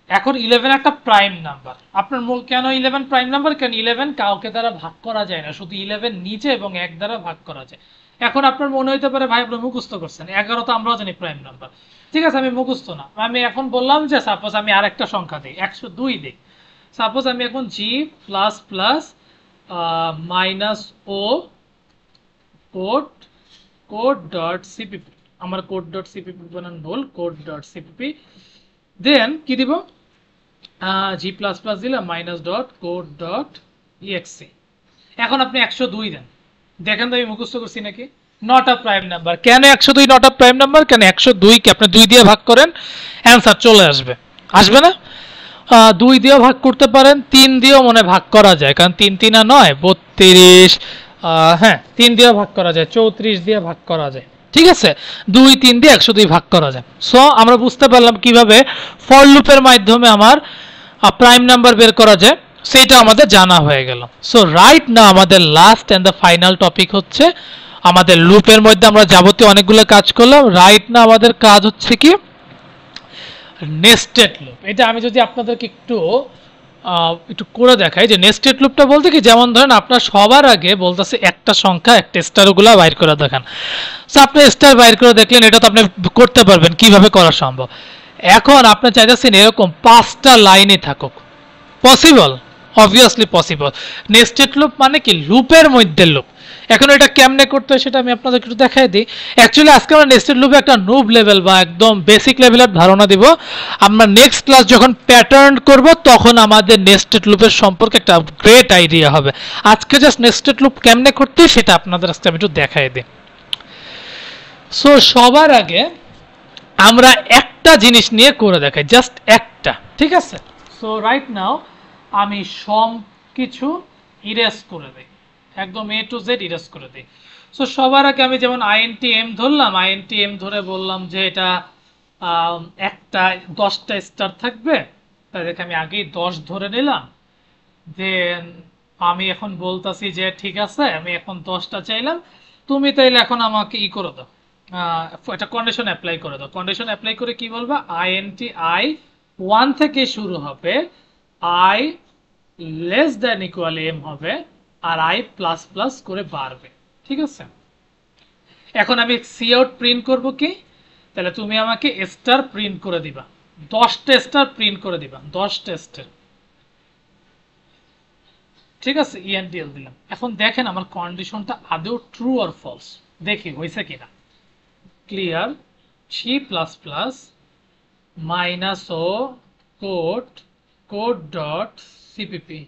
A: এখন 11 একটা প্রাইম নাম্বার, আপনার কেন 11 প্রাইম নাম্বার, কেন 11 কাউকে দ্বারা ভাগ করা যায় না, শুধু 11 নিচে এবং 1 দ্বারা ভাগ করা যায়। এখন আপনার মনে হইতে পারে ভাই আপনি মুখস্থ করছেন, 11 তো আমরাও জানি প্রাইম নাম্বার। ঠিক আছে, আমি মুখস্থ না, আমি এখন বললাম যে সাপোজ আমি আরেকটা সংখ্যা দিই, 102 দিই। সাপোজ আমি এখন জি প্লাস প্লাস মাইনাস ও কোড কোড ডট সিপিপি, আমার কোড ডট সিপিপি বানান ভুল, কোড ডট সিপিপি, দেন কি দিব, জি প্লাস প্লাস দিলাম minus dot code dot exe. এখন আপনি 102 দেন, দেখেন তো আমি মুখস্থ করছি নাকি। নট আ প্রাইম নাম্বার, কেন 102 নট আ প্রাইম নাম্বার, কেন 102 কে আপনি 2 দিয়ে ভাগ করেন, অ্যান্সার চলে আসবে, আসবে না? 2 দিয়েও ভাগ করতে পারেন, 3 দিয়েও মনে ভাগ করা যায়, কারণ 3 3 9 32, হ্যাঁ 3 দিয়েও ভাগ করা যায়, 34 দিয়ে ভাগ করা যায়। ঠিক আছে, 2 3 দিয়ে 102 ভাগ করা যায়। সো আমরা বুঝতে পারলাম কিভাবে ফর লুপের মাধ্যমে আমার প্রাইম নাম্বার বের করা যায়, সেটা আমাদের জানা হয়ে গেল। সো রাইট না আমাদের last and the final topic হচ্ছে, আমাদের লুপের মধ্যে আমরা যাবতীয় অনেকগুলো কাজ করলাম, রাইট না আমাদের কাজ হচ্ছে কি নেস্টেড লুপ। এটা আমি যদি আপনাদেরকে একটু একটু করে দেখাই যে নেস্টেড লুপটা বলতে কি, যেমন ধরেন আপনার সবার আগে বলতেছে একটা সংখ্যা একটা স্টারগুলো বাইর করে দেখান। সো আপনি স্টার বাইর করে দেখলেন, এটা তো আপনি করতে পারবেন, কিভাবে করা সম্ভব। এখন আপনি চাইতেছেন এরকম 5টা লাইনে থাকুক, possible, obviously possible. Nested loop মানে কি, লুপের মধ্যে লুপ। এখন এটা কেমনে করতে হয় সেটা আমি আপনাদের একটু দেখাই দিই। অ্যাকচুয়ালি আজকে আমরা নেস্টেড লুপে একটা নুব লেভেল বা একদম বেসিক লেভেলের ধারণা দিব। আমরা নেক্সট ক্লাস যখন প্যাটার্ন করব তখন আমাদের নেস্টেড লুপের সম্পর্কে একটা গ্রেট আইডিয়া হবে। আজকে জাস্ট নেস্টেড লুপ কেমনে করতে সেটা আপনাদের আজকে আমি একটু দেখাই দিই। সো সবার আগে আমরা একটা জিনিস নিয়ে করে দেখাই, জাস্ট একটা, ঠিক আছে। সো রাইট নাও আমি সব কিছু ইরেজ করে দিই, একদম এ টু জেড ইরেজ করে দিই। সো সবার আগে আমি যেমন আইএনটি এম ধরলাম, আইএনটি এম ধরে বললাম যে এটা একটা 10টা স্টার থাকবে, তাই দেখে আমি আগেই 10 ধরে নিলাম। দেন আমি এখন বলতাছি যে ঠিক আছে আমি এখন 10টা চাইলাম, তুমি তাইলে এখন আমাকে ই করে দাও, এটা কন্ডিশন অ্যাপ্লাই করে দাও। কন্ডিশন অ্যাপ্লাই করে কি বলবা, আইএনটি আই 1 থেকে শুরু হবে, i less than equal m হবে, আর আই প্লাস প্লাস করে বাড়বে। ঠিক আছে, এখন আমি সি আউট প্রিন্ট করব কি, তাহলে তুমি আমাকে স্টার প্রিন্ট করে দিবা, 10টা স্টার প্রিন্ট করে দিবা, 10টা স্টার। ঠিক আছে, ইএনডিএল দিলাম। এখন দেখেন আমার কন্ডিশনটা আদৌ ট্রু অর ফলস, দেখি হয়েছে কিনা। Clear c plus plus minus ও code code dot CPP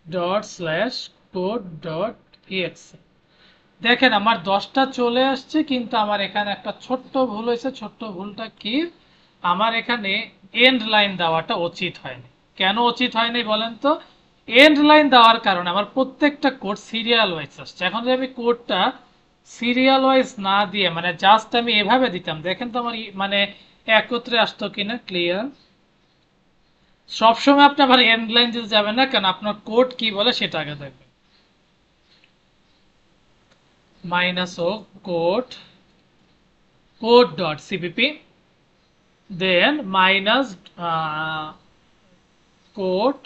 A: dot slash code dot exe. দেখেন আমার 10টা চলে আসছে, কিন্তু আমার এখানে একটা ছোট্ট ভুল হয়েছে। ছোট্ট ভুলটা কি, আমার এখানে এন্ড লাইন দেওয়াটা উচিত হয়নি। কেন উচিত হয়নি বলেন তো? এন্ড লাইন দেওয়ার কারণে আমার প্রত্যেকটা কোড সিরিয়াল ওয়াইজ আসছে। এখন যদি আমি কোডটা সিরিয়াল ওয়াইজ না দিয়ে মানে জাস্ট আমি এভাবে দিতাম, দেখেন তো আমার মানে একত্রে আসতো কিনা। ক্লিয়ার, সবসময় আপনি আবার এন্ড লাইন দিতে যাবেন না, কেন আপনার কোড কি বলে সেটা আগে দেখবেন। মাইনাস ও code code dot CPP than minus code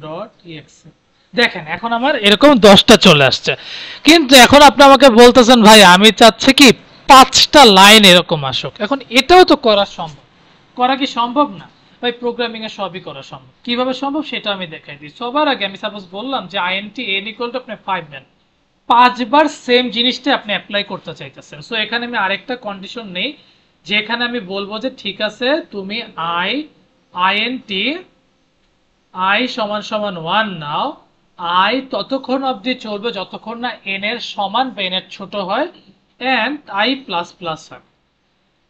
A: dot exe. দেখেন এখন আমার এরকম 10টা চলে আসছে, কিন্তু এখন আপনি আমাকে বলতেছেন ভাই আমি চাচ্ছি কি 5টা লাইন এরকম আসুক। এখন এটাও তো করা সম্ভব, করা কি সম্ভব না ভাই? প্রোগ্রামিং এ সবই করা সম্ভব। কিভাবে সম্ভব সেটা আমি দেখাই দিই। সবার আগে আমি সাপোজ বললাম যে আইএনটি এন ইকুয়াল টু আপনি 5 নেন, 5 বার সেম জিনিসটা আপনি অ্যাপ্লাই করতে চাইতেছেন। সো এখানে আমি আরেকটা কন্ডিশন নেই, যেখানে আমি বলবো যে ঠিক আছে তুমি আইএনটি আই সমান সমান 1 নাও, আই ততক্ষণ অবধি চলবে যতক্ষণ না এন এর সমান বা এন এর ছোট হয়, এন্ড আই প্লাস প্লাস হয়।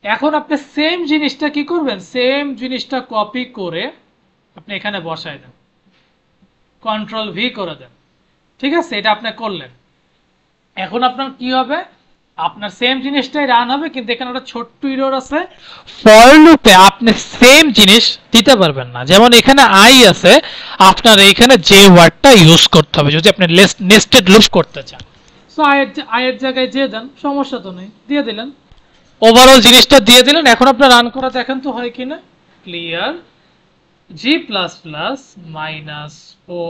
A: এখন আপনি সেম জিনিসটা কি করবেন, সেম জিনিসটা কপি করে আপনি এখানে বসায় দেন, কন্ট্রোল ভি করে দেন। ঠিক আছে, এটা আপনি করলেন। এখন আপনার কি হবে, আপনার সেম জিনিসটাই রান হবে, কিন্তু এখানে একটা ছোট্ট এরর আছে। ফর লুপে আপনি সেম জিনিস দিতে পারবেন না। যেমন এখানে আই আছে, আপনার এখানে যে ওয়ার্ডটা ইউজ করতে হবে যদি আপনি নেস্টেড লুপ করতে চান। সো আয়ের জায়গায় যে দেন, সমস্যা তো নেই, দিয়ে দিলেন, ওভারঅল জিনিসটা দিয়ে দিলেন। এখন আপনার রান করা দেখেন তো হয় কিনা। ক্লিয়ার জি প্লাস প্লাস মাইনাস ও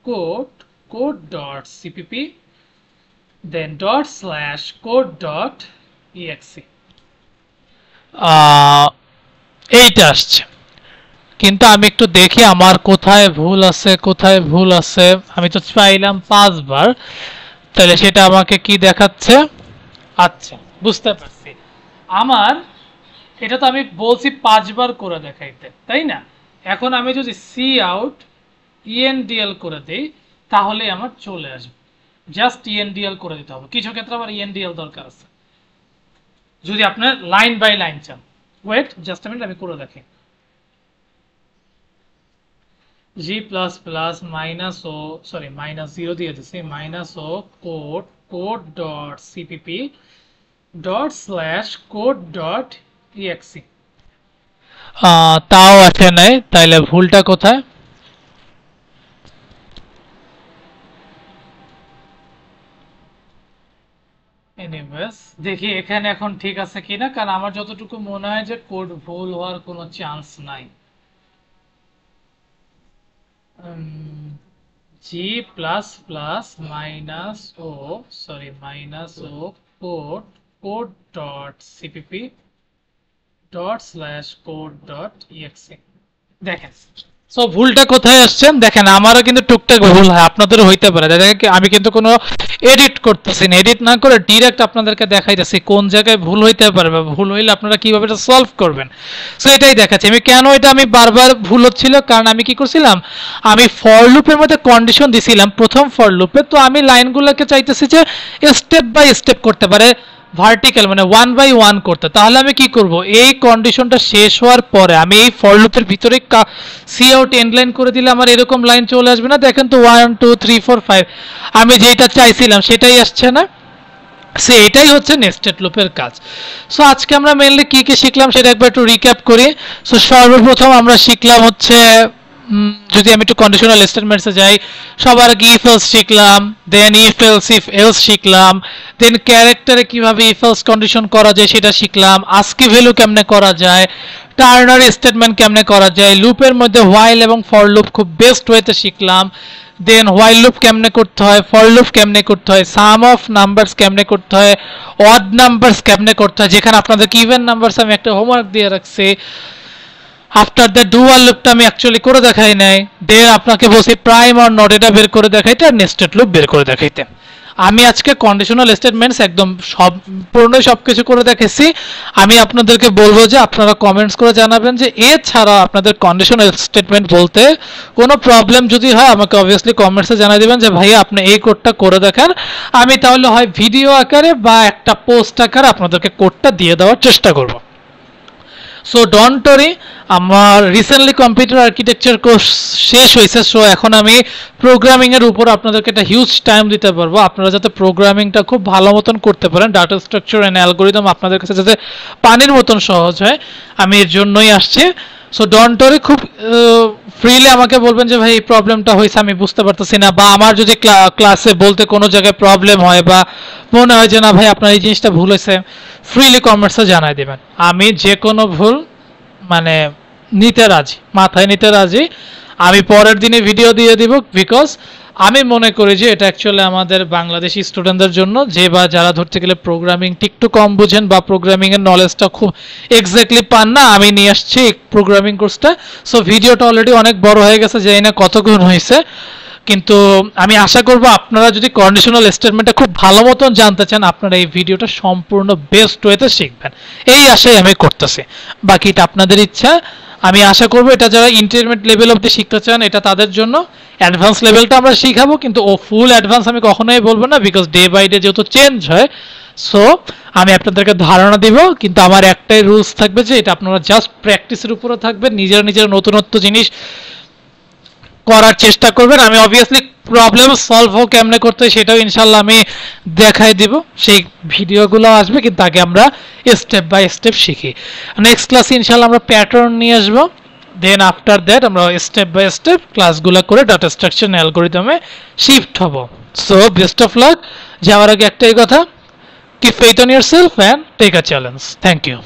A: code code dot cpp then dot slash code dot exe এইটা আসছে, কিন্তু আমি একটু দেখি আমার কোথায় ভুল আছে, কোথায় ভুল আছে। আমি তো চাইলাম 5 বার, তাহলে সেটা আমাকে কি দেখাচ্ছে? আচ্ছা বুঝতে পারছি, আমার এটা তো আমি বলছি 5 বার করে দেখাইতে, তাই না? এখন আমি যদি সি আউট ইএনডিএল করে দিই তাহলে আমার চলে আসবে। জাস্ট ইএনডিএল করে দিতে হবে, কিছু ক্ষেত্রে আবার ইএনডিএল দরকার আছে যদি আপনার লাইন বাই লাইন চান। ওয়েট জাস্ট মিনিট, আমি করে দেখি। G plus plus minus o sorry minus 0 দিয়ে দিচ্ছি, মাইনাস ও code code dot CPP dot slash code dot exe. তাও আসে নাই, তাইলে ভুলটা কোথায়? এনিওয়েজ দেখি এখানে এখন ঠিক আছে কিনা, কারণ আমার যতটুকু মনে হয় যে কোড ভুল হওয়ার কোনো চান্স নাই। G plus plus minus o sorry minus ও code code dot CPP dot slash code dot exe. দেখেন সো ভুলটা কোথায় আসছেন, দেখেন আমারও কিন্তু টুকটাক ভুল হয়, আপনাদেরও হইতে পারে। দেখেন আমি কিন্তু কোনো এডিট করতেছি না, এডিট না করে ডিরেক্ট আপনাদেরকে দেখাইতেছি কোন জায়গায় ভুল হইতে পারে বা ভুল হইলে আপনারা কিভাবে এটা সলভ করবেন। সো এটাই দেখাচ্ছি আমি কেন এটা আমি বারবার ভুল হচ্ছিল, কারণ আমি কি করছিলাম, আমি ফর লুপের মধ্যে কন্ডিশন দিছিলাম প্রথম ফর লুপে, তো আমি লাইনগুলোকে চাইতেছি যে স্টেপ বাই স্টেপ করতে পারে, ভার্টিক্যাল মানে 1 বাই 1 করতে। তাহলে আমি কি করব, এই কন্ডিশনটা শেষ হওয়ার পরে আমি এই ফর লুপের ভিতরে সি আউট এন্ড লাইন করে দিলে আমার এরকম লাইন চলে আসবে না। দেখেন তো 1 2 3 4 5 আমি যেটা চাইছিলাম সেটাই আসছে না। সো এটাই হচ্ছে নেস্টেড লুপের কাজ। সো আজকে আমরা মেইনলি কি কি শিখলাম সেটা একবার একটু রিক্যাপ করি। সো সর্বপ্রথম আমরা শিখলাম হচ্ছে যদি আমি একটু কন্ডিশনাল স্টেটমেন্টসে যাই, সবার আগে ইফ এলস শিখলাম, দেন ইফ এলস ইফ এলস শিখলাম, দেন ক্যারেক্টারে কিভাবে ইফ এলস কন্ডিশন করা যায় সেটা শিখলাম, আস্কি ভ্যালু কেমনে করা যায়, টার্নারি স্টেটমেন্ট কেমনে করা যায়, লুপের মধ্যে হোয়াইল এবং ফর লুপ খুব বেস্ট ওয়েতে শিখলাম, দেন হোয়াইল লুপ কেমনে করতে হয়, ফর লুপ কেমনে করতে হয়, সাম অফ নাম্বারস কেমনে করতে হয়, অড নাম্বারস কেমনে করতে হয়, যেখানে আপনাদের ইভেন নাম্বারস আমি একটা হোমওয়ার্ক দিয়ে রাখছি। আফটার দ্য ডু আর লুপটা আমি অ্যাকচুয়ালি করে দেখাই নাই, দেন আপনাকে বলছি প্রাইম আর নট এটা বের করে দেখাইতে আর নেস্টেড লুপ বের করে দেখাইতে। আমি আজকে কন্ডিশনাল স্টেটমেন্টস একদম সম্পূর্ণ সবকিছু করে দেখেছি। আমি আপনাদেরকে বলবো যে আপনারা কমেন্টস করে জানাবেন যে এছাড়া আপনাদের কন্ডিশনাল স্টেটমেন্ট বলতে কোনো প্রবলেম যদি হয় আমাকে অবভিয়াসলি কমেন্টসে জানাই দেবেন যে ভাইয়া আপনি এই কোডটা করে দেখান, আমি তাহলে হয় ভিডিও আকারে বা একটা পোস্ট আকারে আপনাদেরকে কোডটা দিয়ে দেওয়ার চেষ্টা করব। সো ডোন্ট ওয়ারি, আমার রিসেন্টলি কম্পিউটার আর্কিটেকচার কোর্স শেষ হয়েছে। সো এখন আমি প্রোগ্রামিংয়ের উপর আপনাদেরকে একটা হিউজ টাইম দিতে পারবো, আপনারা যাতে প্রোগ্রামিংটা খুব ভালো মতন করতে পারেন, ডাটা স্ট্রাকচার অ্যান্ড অ্যালগোরিদম আপনাদের কাছে যাতে পানির মতন সহজ হয়, আমি এর জন্যই আসছি। সো ডোন্ট ওয়ারি, খুব ফ্রিলি আমাকে বলবেন যে ভাই এই প্রবলেমটা হয়েছে আমি বুঝতে পারতেছি না, বা আমার যদি ক্লাসে বলতে কোনো জায়গায় প্রবলেম হয় বা মনে হয় যে না ভাই আপনার এই জিনিসটা ভুল হয়েছে, ফ্রিলি কমেন্টসে জানাই দেবেন। আমি যে কোনো ভুল মানে নিতে রাজি, মাথায় নিতে রাজি। আমি পরের দিনে ভিডিও দিয়ে দিব, বিকজ আমি মনে করি যে এটা অ্যাকচুয়ালি আমাদের বাংলাদেশি স্টুডেন্টদের জন্য, যে বা যারা ধরতে গেলে প্রোগ্রামিং একটু কম বুঝেন বা প্রোগ্রামিংয়ের নলেজটা খুব এক্স্যাক্টলি পান না, আমি নিয়ে আসছি প্রোগ্রামিং কোর্সটা। সো ভিডিওটা অলরেডি অনেক বড় হয়ে গেছে, জানি না কতক্ষণ হয়েছে, কিন্তু আমি আশা করব আপনারা যদি কন্ডিশনাল স্টেটমেন্টটা খুব ভালো মতন জানতে চান আপনারা এই ভিডিওটা সম্পূর্ণ বেস্ট ওয়েতে শিখবেন, এই আশাই আমি করতেছি। বাকিটা আপনাদের ইচ্ছা। আমি আশা করব এটা যারা ইন্টারমিডিয়েট লেভেল অবধি শিখতে চান এটা তাদের জন্য, অ্যাডভান্স লেভেলটা আমরা শিখাবো, কিন্তু ও ফুল অ্যাডভান্স আমি কখনোই বলবো না, বিকজ ডে বাই ডে যেহেতু চেঞ্জ হয়। সো আমি আপনাদেরকে ধারণা দিব, কিন্তু আমার একটাই রুলস থাকবে যে এটা আপনারা জাস্ট প্র্যাকটিসের উপরে থাকবে, নিজের নতুনত্ব জিনিস করার চেষ্টা করবেন। আমি অবভিয়াসলি প্রবলেম সলভ কেমনে করতে হয় সেটাও ইনশাল্লাহ আমি দেখাই দিব, সেই ভিডিওগুলো আসবে, কিন্তু আগে আমরা স্টেপ বাই স্টেপ শিখি। নেক্সট ক্লাসে ইনশাল্লাহ আমরা প্যাটার্ন নিয়ে আসবো, দেন আফটার দ্যাট আমরা স্টেপ বাই স্টেপ ক্লাসগুলো করে ডাটা স্ট্রাকচার অ্যালগরিদমে শিফট হব। So best of luck. যাওয়ার আগে একটাই কথা, keep faith on yourself and take a challenge. Thank you.